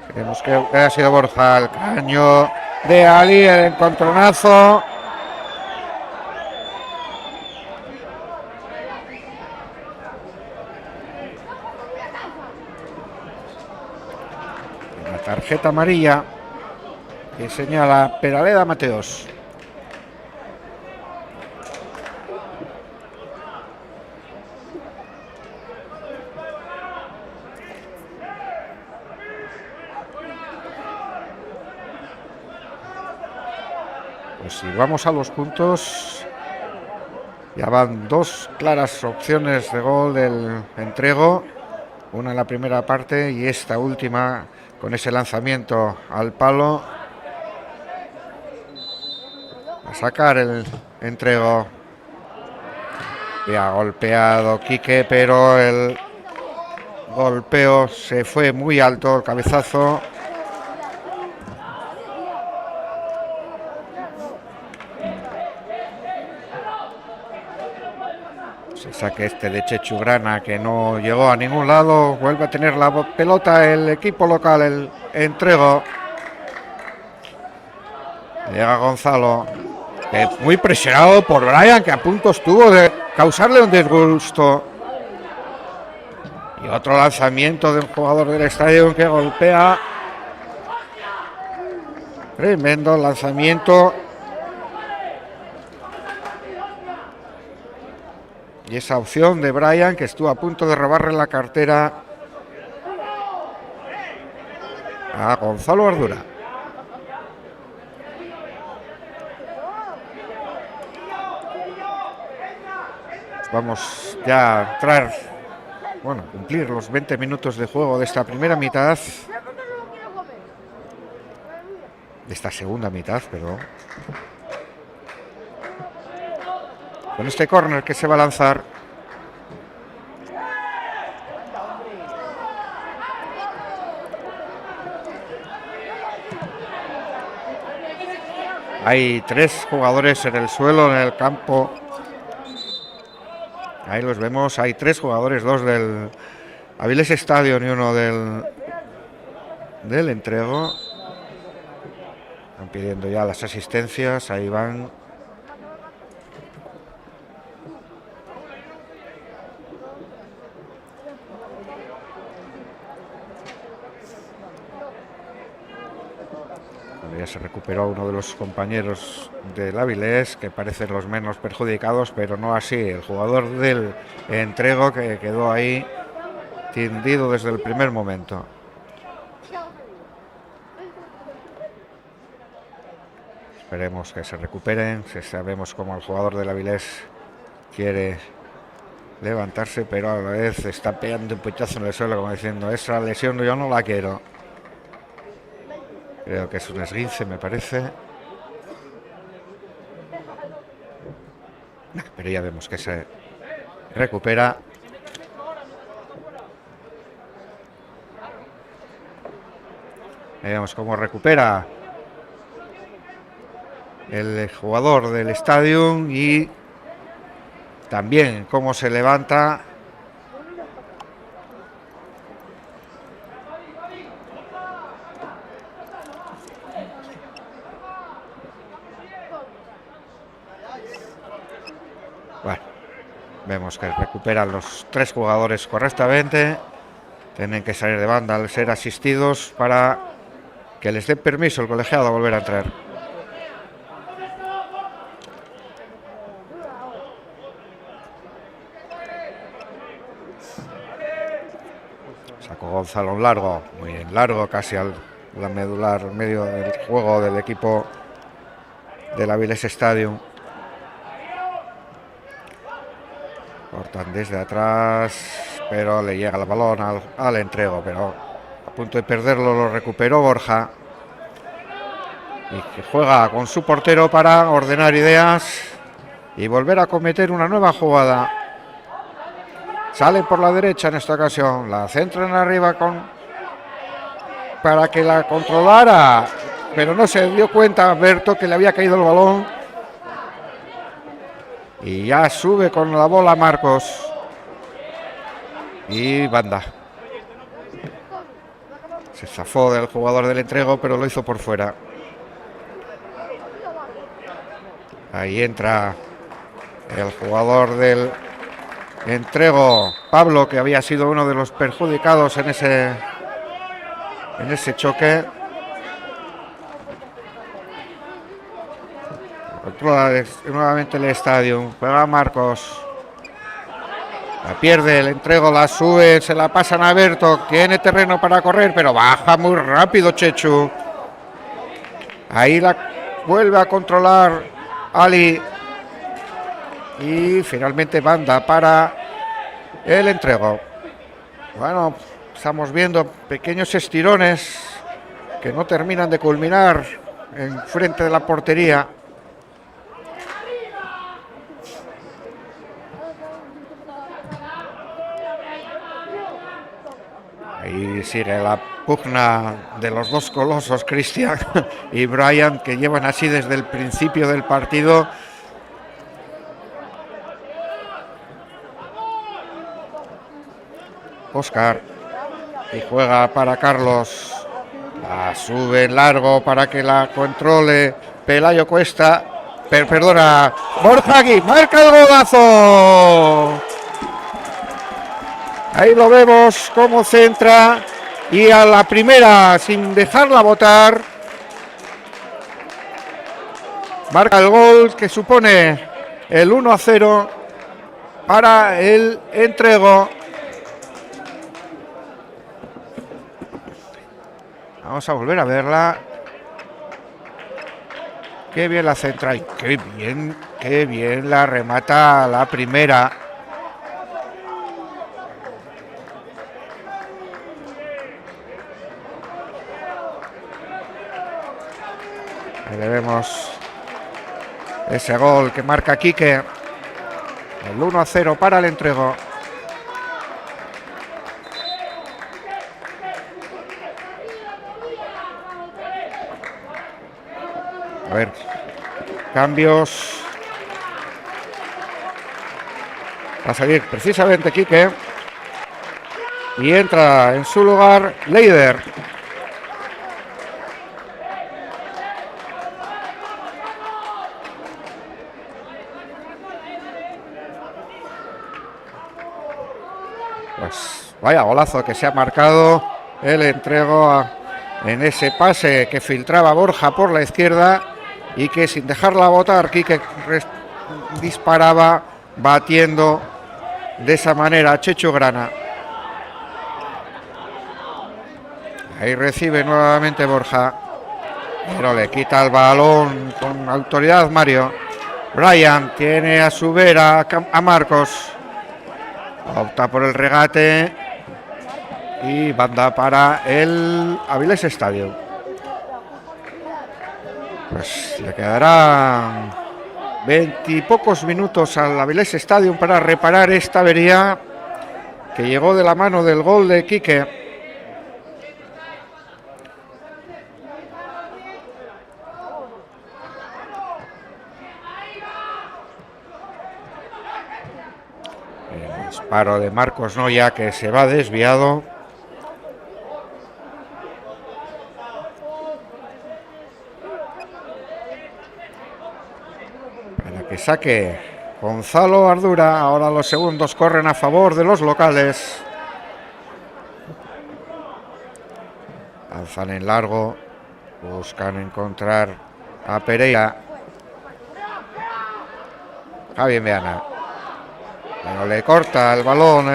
Creemos que ha sido Borja. El caño de Ali, el encontronazo. La tarjeta amarilla que señala Peraleda Mateos. Pues si vamos a los puntos, ya van dos claras opciones de gol del Entrego, una en la primera parte y esta última con ese lanzamiento al palo. A sacar el Entrego. Ya ha golpeado Quique, pero el golpeo se fue muy alto, el cabezazo. Saque este de Chechugrana que no llegó a ningún lado. Vuelve a tener la pelota el equipo local, el Entrego. Llega Gonzalo, muy presionado por Brian, que a punto estuvo de causarle un disgusto. Y otro lanzamiento de un jugador del estadio que golpea. Tremendo lanzamiento. Y esa opción de Brian, que estuvo a punto de robarle la cartera a Gonzalo Ardura. Vamos ya a entrar, bueno, cumplir los 20 minutos de juego de esta primera mitad. De esta segunda mitad, perdón. Con este córner que se va a lanzar. Hay tres jugadores en el suelo, en el campo. Ahí los vemos. Hay tres jugadores, dos del Avilés Stadium y uno del Entrego. Están pidiendo ya las asistencias. Ahí van. Ya se recuperó uno de los compañeros del Avilés, que parecen los menos perjudicados, pero no así el jugador del Entrego, que quedó ahí tendido desde el primer momento. Esperemos que se recuperen. Sabemos cómo el jugador del Avilés quiere levantarse, pero a la vez está pegando un puñetazo en el suelo, como diciendo: esa lesión yo no la quiero. Creo que es un esguince, me parece. Pero ya vemos que se recupera. Ahí vemos cómo recupera el jugador del Stadium y también cómo se levanta. Bueno, vemos que recuperan los 3 jugadores correctamente. Tienen que salir de banda al ser asistidos para que les dé permiso el colegiado a volver a entrar. Sacó Gonzalo un largo, muy en largo, casi al la medular, en medio del juego del equipo del Avilés Stadium. Cortan desde atrás, pero le llega el balón al entrego, pero a punto de perderlo lo recuperó Borja. Y que juega con su portero para ordenar ideas y volver a cometer una nueva jugada. Sale por la derecha en esta ocasión, la centran arriba para que la controlara, pero no se dio cuenta Berto que le había caído el balón. Y ya sube con la bola Marcos. Y banda. Se zafó del jugador del entrego, pero lo hizo por fuera. Ahí entra el jugador del entrego, Pablo, que había sido uno de los perjudicados en ese choque. Controla nuevamente el estadio. Juega Marcos. La pierde, el entrego, la sube, se la pasan a Berto. Tiene terreno para correr, pero baja muy rápido Chechu. Ahí la vuelve a controlar Ali. Y finalmente banda para el entrego. Bueno, estamos viendo pequeños estirones que no terminan de culminar en frente de la portería. Ahí sigue la pugna de los dos colosos, Cristian y Brian, que llevan así desde el principio del partido. Oscar, y juega para Carlos. La sube en largo para que la controle Pelayo Cuesta. Perdona, Borja Agui, marca el golazo. Ahí lo vemos cómo centra y a la primera, sin dejarla botar, marca el gol que supone el 1-0 para el entrego. Vamos a volver a verla. Qué bien la centra y qué bien la remata la primera. Ahí le vemos ese gol que marca Quique. El 1-0 para el entrego. A ver, cambios. Va a salir precisamente Quique. Y entra en su lugar Leider. Pues vaya golazo que se ha marcado el entrego en ese pase que filtraba Borja por la izquierda y que sin dejarla botar Quique disparaba batiendo de esa manera a Chechu Grana. Ahí recibe nuevamente Borja, pero le quita el balón con autoridad Mario. Brian tiene a su vera a Marcos. Opta por el regate y banda para el Avilés Stadium. Pues le quedarán 20 y pocos minutos al Avilés Stadium para reparar esta avería que llegó de la mano del gol de Quique. El disparo de Marcos Noya, que se va desviado. Para que saque Gonzalo Ardura. Ahora los segundos corren a favor de los locales. Lanzan en largo. Buscan encontrar a Pereira. Javier Meana. Pero le corta el balón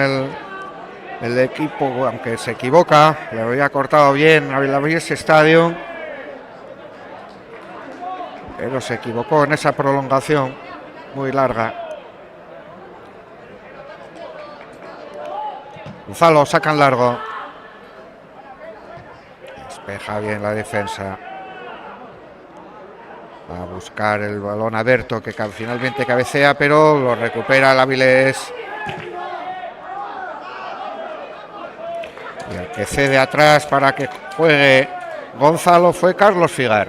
el equipo, aunque se equivoca. Le había cortado bien a Avilés Estadio. Pero se equivocó en esa prolongación muy larga. Gonzalo saca en largo. Despeja bien la defensa. Va a buscar el balón a Berto, que finalmente cabecea, pero lo recupera el Avilés. Y el que cede atrás para que juegue Gonzalo fue Carlos Figar.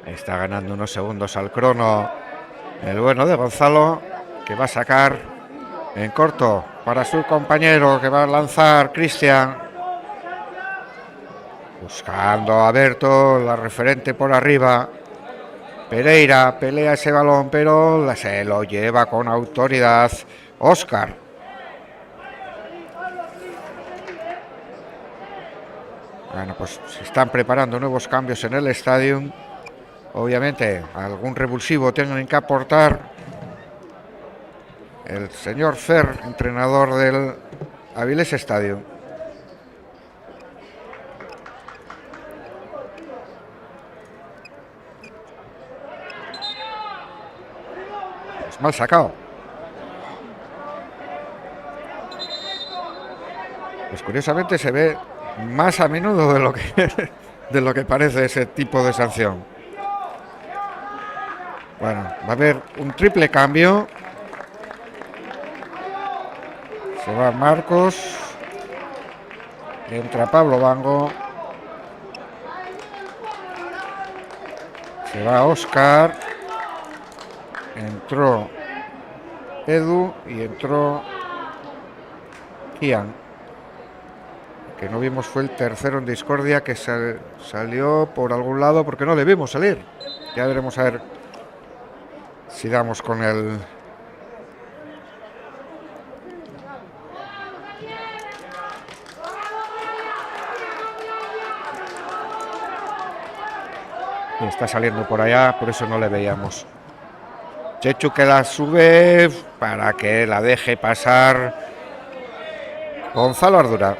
Está ganando unos segundos al crono el bueno de Gonzalo, que va a sacar en corto para su compañero, que va a lanzar Cristian. Buscando a Berto, la referente por arriba. Pereira pelea ese balón, pero se lo lleva con autoridad Óscar. Bueno, pues se están preparando nuevos cambios en el estadio. Obviamente, algún revulsivo tienen que aportar. El señor Fer, entrenador del Avilés Estadio. Pues mal sacado. Pues curiosamente se ve más a menudo de lo que parece ese tipo de sanción. Bueno, va a haber un triple cambio. Se va Marcos. Entra Pablo Bango. Se va Óscar. Entró Edu y entró Kian. Que no vimos fue el tercero en discordia, que salió por algún lado porque no debimos salir. Ya veremos a ver si damos con el... Está saliendo por allá, por eso no le veíamos. Chechu, que la sube para que la deje pasar Gonzalo Ardura.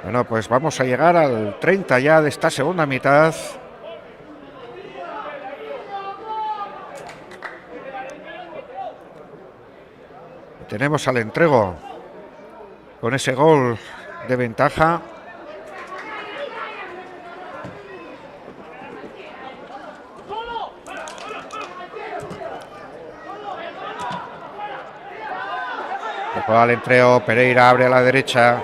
Bueno, pues vamos a llegar al 30 ya de esta segunda mitad. Tenemos al entrego con ese gol de ventaja. Al entrego, Pereira abre a la derecha.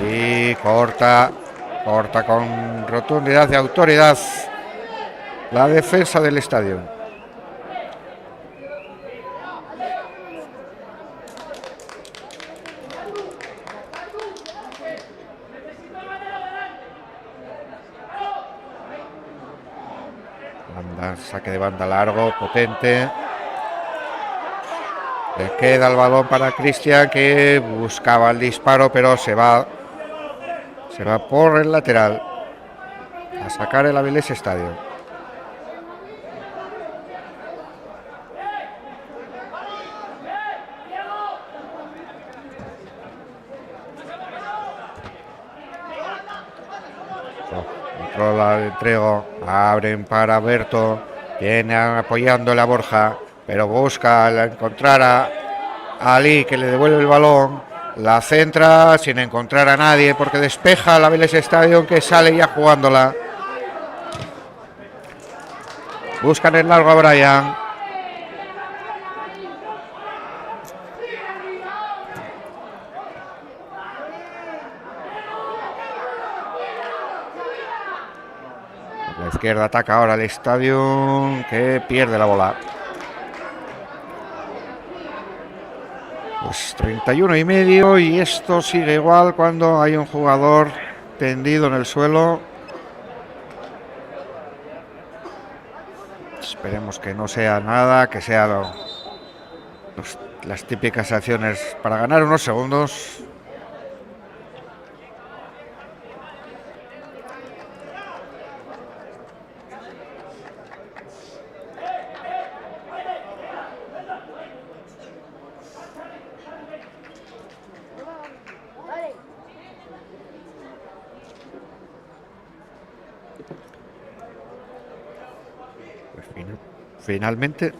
Y corta con rotundidad y autoridad la defensa del estadio. Saque de banda largo, potente. Le queda el balón para Cristian, que buscaba el disparo, pero se va por el lateral a sacar el Avilés Estadio. Controla el entrego, abren para Berto, viene apoyándole a Borja, pero busca encontrar a Ali, que le devuelve el balón. La centra sin encontrar a nadie, porque despeja el Avilés Estadio, que sale ya jugándola. Buscan el largo a Brian. La izquierda ataca ahora el estadio, que pierde la bola. Pues 31,5 y esto sigue igual cuando hay un jugador tendido en el suelo. Esperemos que no sea nada, que sea las típicas acciones para ganar unos segundos. Finalmente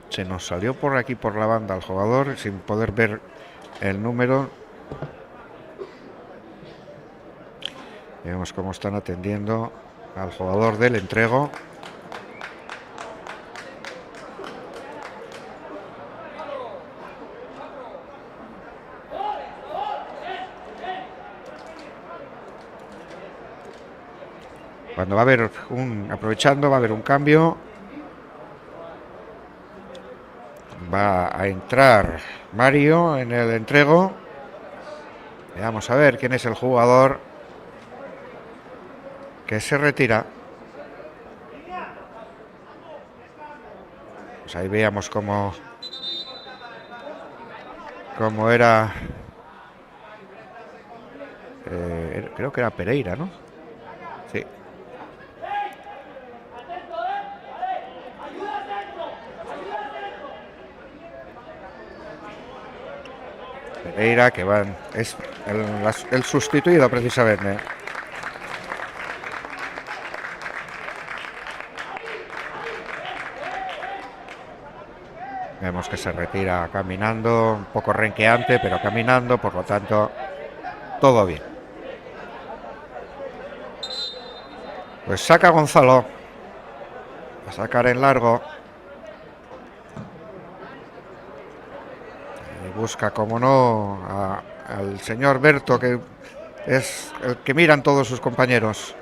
se nos salió por aquí por la banda el jugador sin poder ver el número. Vemos cómo están atendiendo al jugador del entrego. Cuando va a haber aprovechando, va a haber un cambio. Va a entrar Mario en el entrego. Vamos a ver quién es el jugador que se retira. Pues ahí veíamos cómo era. Creo que era Pereira, ¿no? Sí. Pereira, que es el sustituido precisamente. Vemos que se retira caminando, un poco renqueante, pero caminando, por lo tanto, todo bien. Pues saca Gonzalo. Va a sacar en largo. Busca, como no, al señor Berto, que es el que miran todos sus compañeros.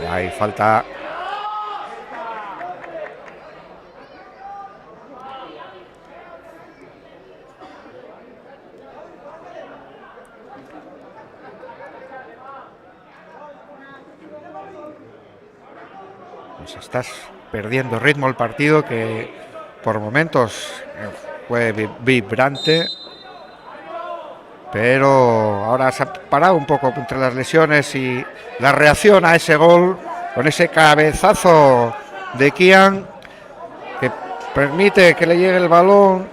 Y ahí falta. Pues estás perdiendo ritmo el partido, que por momentos fue vibrante, pero ahora se ha parado un poco entre las lesiones y la reacción a ese gol con ese cabezazo de Kian, que permite que le llegue el balón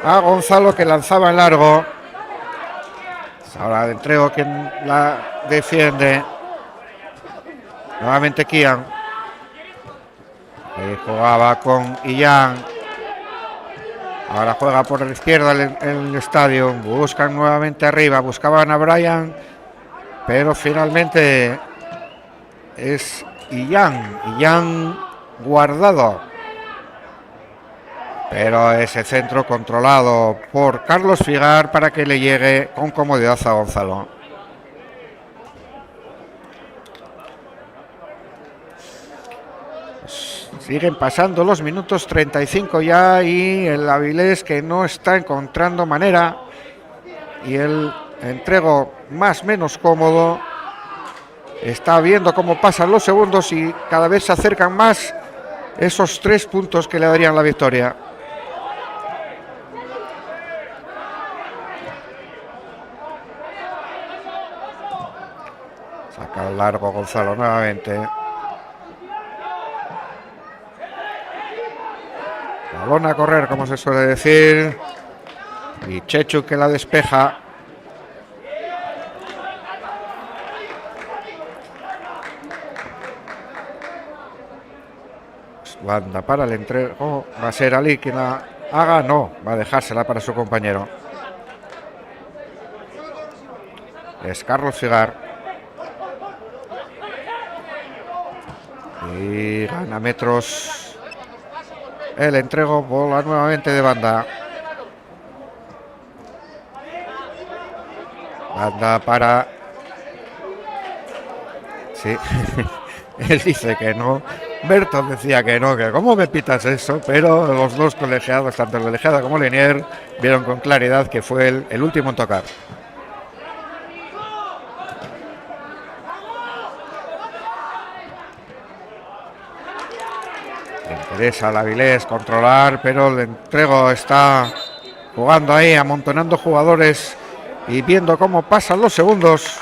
a Gonzalo, que lanzaba en largo. Ahora de entrego quien la defiende. Nuevamente Kian. Ahí jugaba con Illán. Ahora juega por la izquierda en el estadio. Buscan nuevamente arriba. Buscaban a Brian, pero finalmente es Illán Guardado. Pero ese centro controlado por Carlos Figar para que le llegue con comodidad a Gonzalo. Siguen pasando los minutos, 35 ya, y el Avilés, que no está encontrando manera, y el entrego más menos cómodo. Está viendo cómo pasan los segundos y cada vez se acercan más esos 3 puntos que le darían la victoria. Saca el largo Gonzalo nuevamente. Balón a correr, como se suele decir. Y Chechu, que la despeja. Banda para el entrego. Va a ser Ali quien la haga. No, va a dejársela para su compañero. Es Carlos Figar. Y gana metros el entrego, bola nuevamente de banda. Banda para... Sí, él dice que no. Berton decía que no, que cómo me pitas eso, pero los dos colegiados, tanto el colegiado como Linier, vieron con claridad que fue el último en tocar. Le interesa al Avilés controlar, pero el entrego está jugando ahí, amontonando jugadores y viendo cómo pasan los segundos.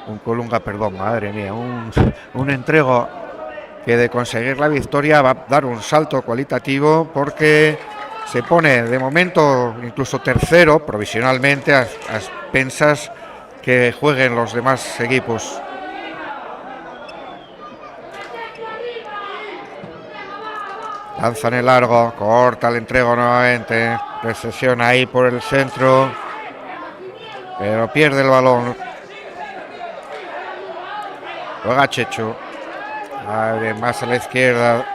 Un Colunga, perdón, madre mía, un entrego que de conseguir la victoria va a dar un salto cualitativo porque se pone de momento incluso tercero provisionalmente a expensas que jueguen los demás equipos. Lanzan el largo, corta el entrego nuevamente, recesión ahí por el centro, pero pierde el balón. Juega Chechu, abre más a la izquierda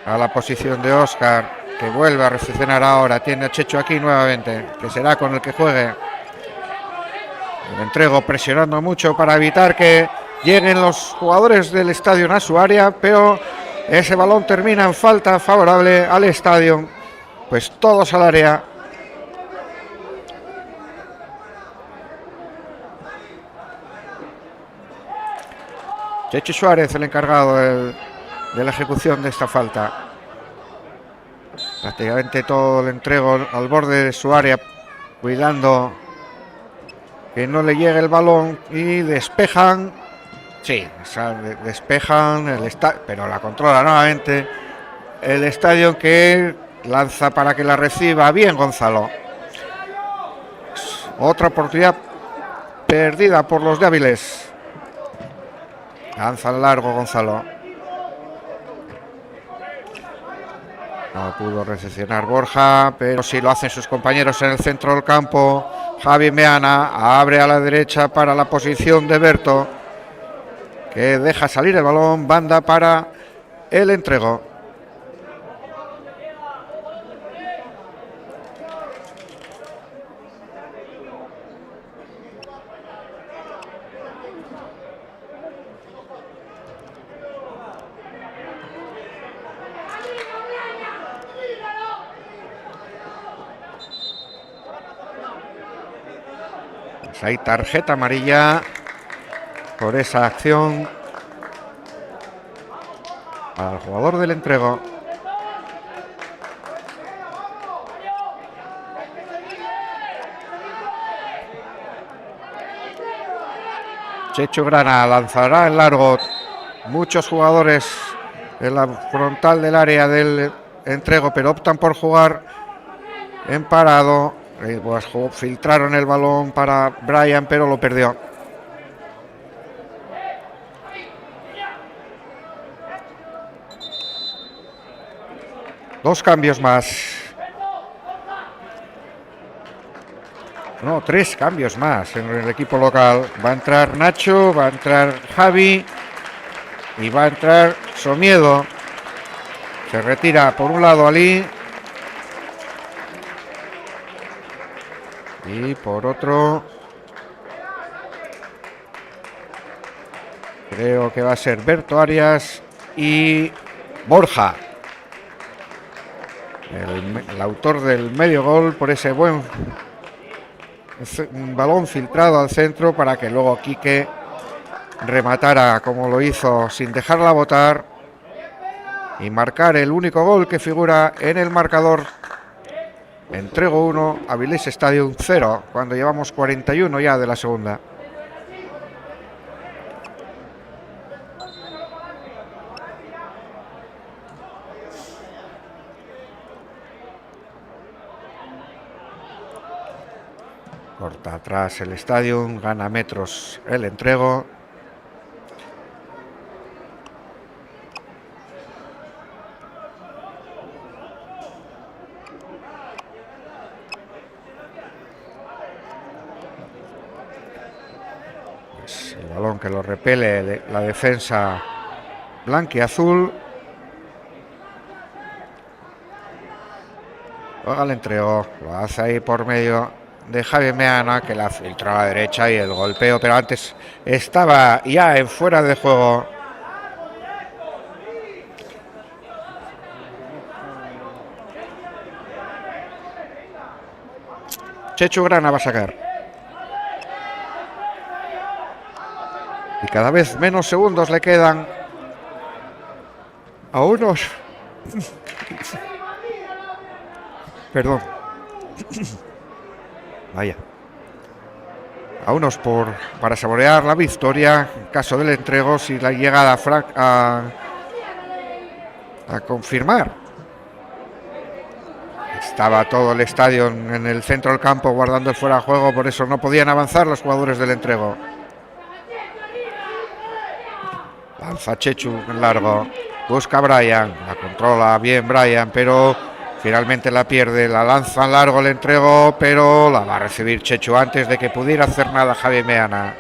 a la posición de Óscar, que vuelve a recepcionar ahora. Tiene a Chechu aquí nuevamente, que será con el que juegue. El entrego presionando mucho para evitar que lleguen los jugadores del estadio a su área, pero ese balón termina en falta favorable al estadio. Pues todos al área. Chechu Suárez, el encargado de la ejecución de esta falta. Prácticamente todo el entrego al borde de su área, cuidando que no le llegue el balón, y despejan. Sí, despejan, pero la controla nuevamente el estadio, que lanza para que la reciba bien Gonzalo. Otra oportunidad perdida por los de Avilés. Lanza largo Gonzalo. No pudo recepcionar Borja, pero sí lo hacen sus compañeros en el centro del campo. Javi Meana abre a la derecha para la posición de Berto, que deja salir el balón. Banda para el entrego. Pues hay tarjeta amarilla por esa acción al jugador del entrego. Chechu Grana lanzará en largo. Muchos jugadores en la frontal del área del entrego, pero optan por jugar en parado. Pues filtraron el balón para Brian, pero lo perdió. Dos cambios más. No, tres cambios más en el equipo local. Va a entrar Nacho, va a entrar Javi y va a entrar Somiedo. Se retira por un lado Ali y por otro creo que va a ser Berto Arias y Borja, el autor del medio gol, por ese buen balón filtrado al centro para que luego Quique rematara como lo hizo sin dejarla botar y marcar el único gol que figura en el marcador. Entrego 1, Avilés Stadium 0, cuando llevamos 41 ya de la segunda. Corta atrás el estadio, gana metros el entrego. balón que lo repele la defensa blanquiazul. Luego le entregó, lo hace ahí por medio de Javi Meana, que la filtró a la derecha y el golpeo, pero antes estaba ya en fuera de juego. Chechu Grana va a sacar. Y cada vez menos segundos le quedan a unos. Perdón. Vaya. A unos para saborear la victoria en caso del entrego, si la llegada a confirmar. Estaba todo el estadio en el centro del campo guardando el fuera de juego, por eso no podían avanzar los jugadores del entrego. Lanza Chechu en largo, busca a Brian, la controla bien Brian, pero finalmente la pierde, la lanza en largo, le entrego, pero la va a recibir Chechu antes de que pudiera hacer nada Javi Meana.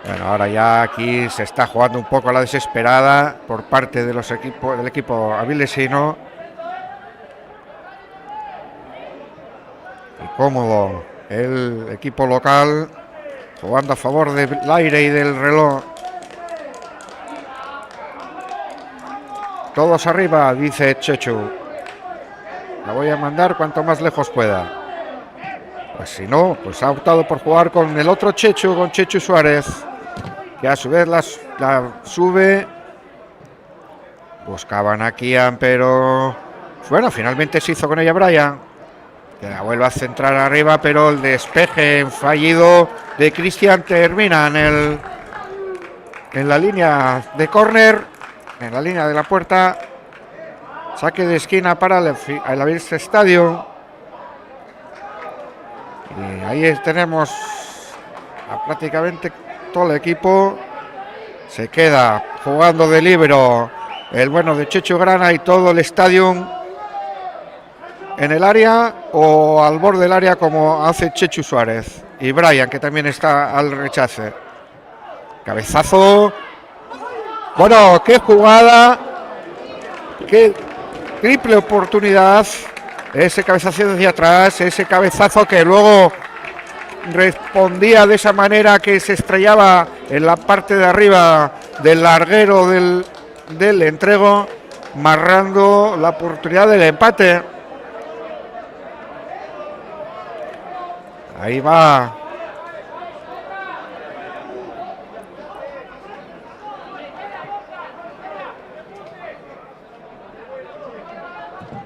Bueno, ahora ya aquí se está jugando un poco a la desesperada por parte de los equipos del equipo avilesino. Y cómodo el equipo local, jugando a favor del aire y del reloj. Todos arriba, dice Chechu. La voy a mandar cuanto más lejos pueda. Pues si no, pues ha optado por jugar con el otro Chechu, con Chechu Suárez, que a su vez la sube. Buscaban a Kian, pero bueno, finalmente se hizo con ella Brian, que la vuelve a centrar arriba, pero el despeje fallido de Cristian termina en la línea de córner, en la línea de la puerta. Saque de esquina para el Avilés Estadio. Y ahí tenemos a prácticamente todo el equipo. Se queda jugando de líbero el bueno de Chechu Grana y todo el estadio en el área o al borde del área, como hace Chechu Suárez. Y Brian, que también está al rechace. Cabezazo. Bueno, qué jugada. Qué triple oportunidad. Ese cabezazo hacia atrás, ese cabezazo que luego respondía de esa manera, que se estrellaba en la parte de arriba del larguero del entrego, marrando la oportunidad del empate. Ahí va.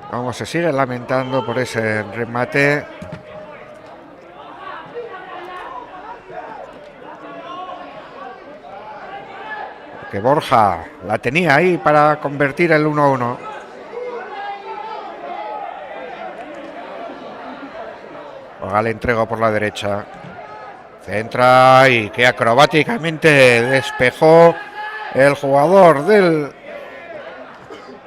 Como se sigue lamentando por ese remate. Que Borja la tenía ahí para convertir el 1-1. Juega el entrego por la derecha. Centra y que acrobáticamente despejó el jugador del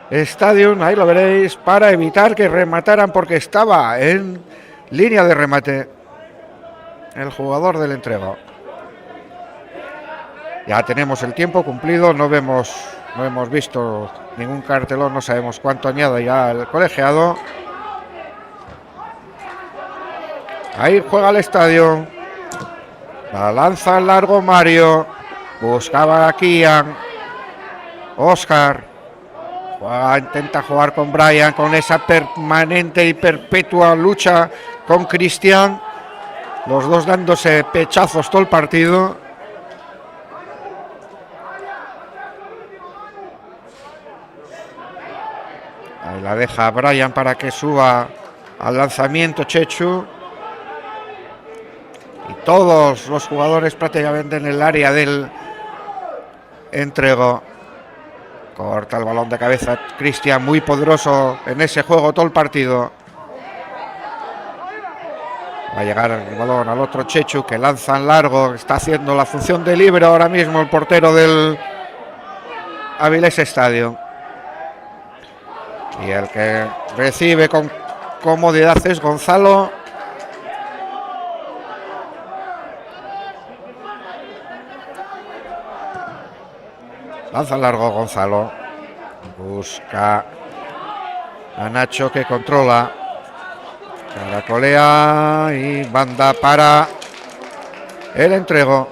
Estadio. Ahí lo veréis, para evitar que remataran, porque estaba en línea de remate el jugador del entrego. Ya tenemos el tiempo cumplido, no hemos visto ningún cartelón, no sabemos cuánto añade ya el colegiado. Ahí juega el Estadio. La lanza al largo Mario. Buscaba a Kian. Oscar. Intenta jugar con Brian, con esa permanente y perpetua lucha con Cristian. Los dos dándose pechazos todo el partido. Ahí la deja Brian para que suba al lanzamiento Chechu. Y todos los jugadores prácticamente en el área del entrego. Corta el balón de cabeza Cristian, muy poderoso en ese juego todo el partido. Va a llegar el balón al otro Chechu, que lanza en largo. Está haciendo la función de líbero ahora mismo el portero del Avilés Estadio. Y el que recibe con comodidades Gonzalo. Lanza largo Gonzalo. Busca a Nacho, que controla. Caracolea y banda para el entrego.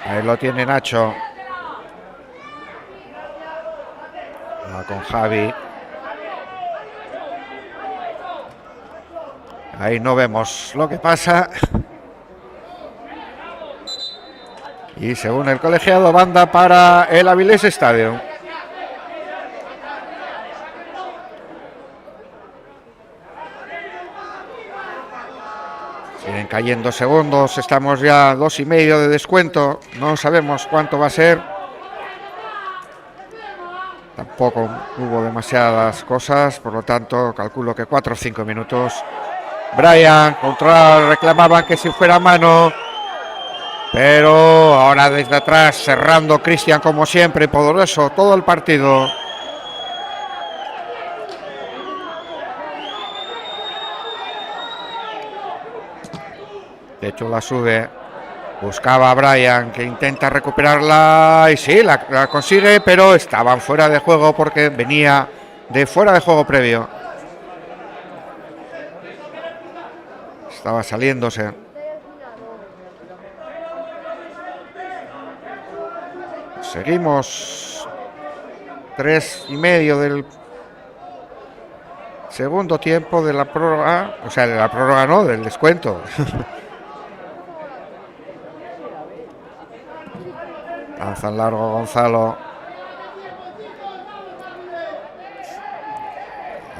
Ahí lo tiene Nacho. Va con Javi. Ahí no vemos lo que pasa. Y según el colegiado, banda para el Avilés Stadium. Siguen cayendo segundos, estamos ya 2,5 de descuento, no sabemos cuánto va a ser. Tampoco hubo demasiadas cosas, por lo tanto calculo que 4 o 5 minutos. Brian, control, reclamaban que si fuera mano, pero ahora desde atrás cerrando Cristian como siempre, poderoso todo el partido. De hecho la sube, buscaba a Brian, que intenta recuperarla y sí, la consigue, pero estaban fuera de juego porque venía de fuera de juego previo. Estaba saliéndose. Seguimos 3,5 del segundo tiempo de la prórroga, o sea, de la prórroga no, del descuento. Lanza largo Gonzalo.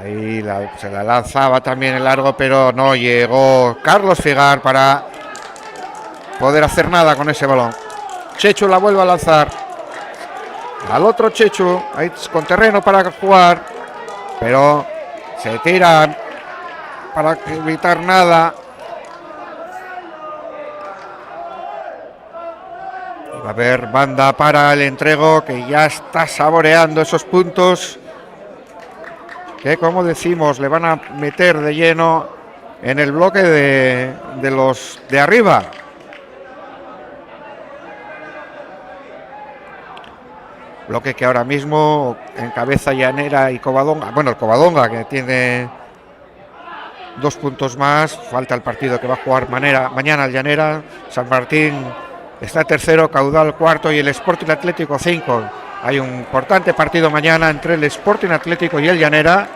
Ahí se la lanzaba también el largo, pero no llegó Carlos Figar para poder hacer nada con ese balón. Chechu la vuelve a lanzar. Al otro Chechu, ahí con terreno para jugar, pero se tiran para evitar nada. Va a haber banda para el entrego, que ya está saboreando esos puntos que, como decimos, le van a meter de lleno en el bloque de los de arriba. Bloque que ahora mismo encabeza Llanera y Covadonga. Bueno, el Covadonga, que tiene 2 puntos más. Falta el partido que va a jugar mañana el Llanera. San Martín está tercero, Caudal cuarto y el Sporting Atlético 5. Hay un importante partido mañana entre el Sporting Atlético y el Llanera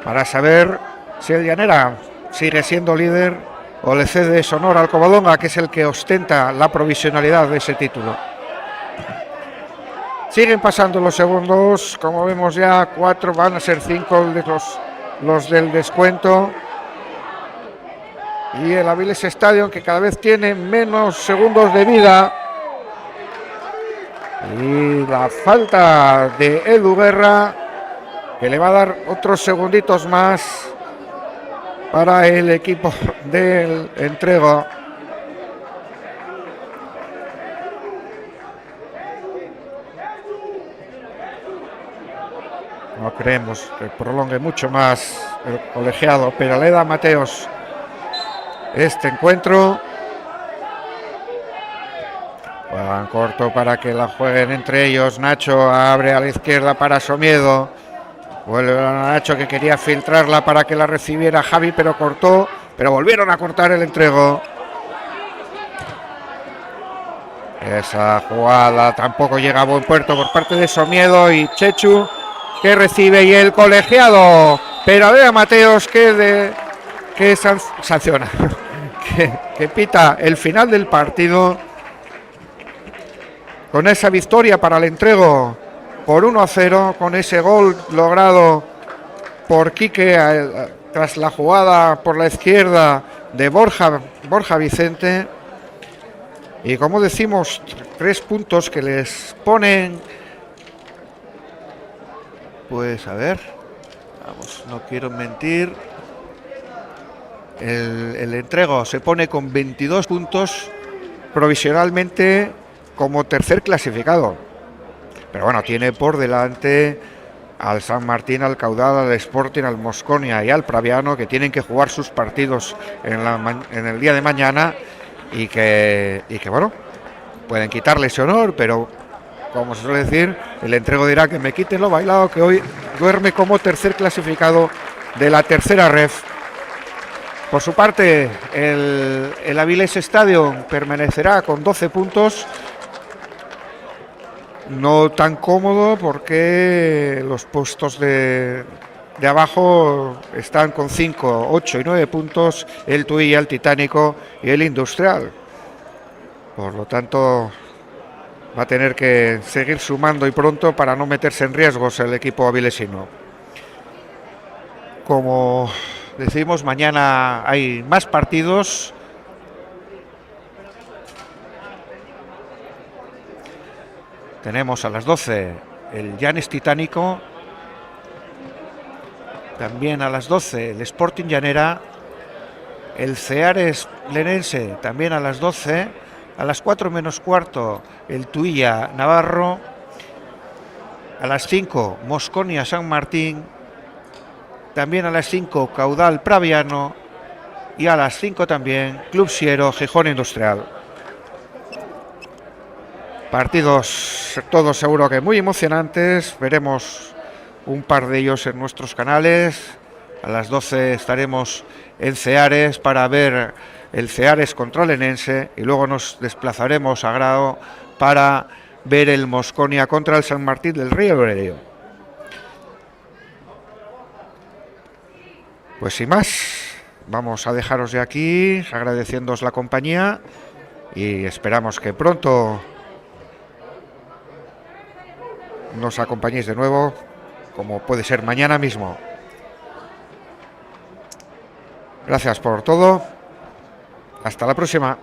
para saber si el Llanera sigue siendo líder o le cede Sonora al Covadonga, que es el que ostenta la provisionalidad de ese título. Siguen pasando los segundos, como vemos ya 4, van a ser 5 de los del descuento. Y el Avilés Stadium, que cada vez tiene menos segundos de vida. Y la falta de Edu Guerra, que le va a dar otros segunditos más para el equipo del entrego. No creemos que prolongue mucho más el colegiado, pero le da a Mateos este encuentro. Juegan corto para que la jueguen entre ellos. Nacho abre a la izquierda para Somiedo. Vuelve a Nacho, que quería filtrarla para que la recibiera Javi, pero cortó. Pero volvieron a cortar el entrego. Esa jugada tampoco llega a buen puerto por parte de Somiedo y Chechu, que recibe, y el colegiado. Pero a ver a Mateos que sanciona, que pita el final del partido con esa victoria para el entrego por 1-0, con ese gol logrado por Quique tras la jugada por la izquierda de Borja Vicente. Y como decimos, 3 puntos que les ponen, pues a ver, vamos, no quiero mentir, el entrego se pone con 22 puntos provisionalmente como tercer clasificado. Pero bueno, tiene por delante al San Martín, al Caudal, al Sporting, al Mosconia y al Praviano, que tienen que jugar sus partidos en el día de mañana y que bueno, pueden quitarle ese honor, pero como se suele decir, el entrego dirá que me quiten lo bailado, que hoy duerme como tercer clasificado de la tercera ref. Por su parte, el Avilés Stadium permanecerá con 12 puntos. No tan cómodo porque los puestos de abajo están con 5, 8 y 9 puntos, el Tui, el Titánico y el Industrial. Por lo tanto, va a tener que seguir sumando y pronto para no meterse en riesgos el equipo avilesino. Como decimos, mañana hay más partidos. Tenemos a las 12 el Llanes Titánico, también a las 12 el Sporting Llanera, el Ceares Lenense también a las 12, a las 4 menos cuarto el Tuilla Navarro, a las 5 Mosconia San Martín, también a las 5 Caudal Praviano y a las 5 también Club Siero Gijón Industrial. Partidos todos seguro que muy emocionantes, veremos un par de ellos en nuestros canales. A las 12 estaremos en Ceares para ver el Ceares contra el Lenense y luego nos desplazaremos a Grao para ver el Mosconia contra el San Martín del Río Lorerio. Pues sin más, vamos a dejaros de aquí agradeciéndoos la compañía y esperamos que pronto nos acompañéis de nuevo, como puede ser mañana mismo. Gracias por todo. Hasta la próxima.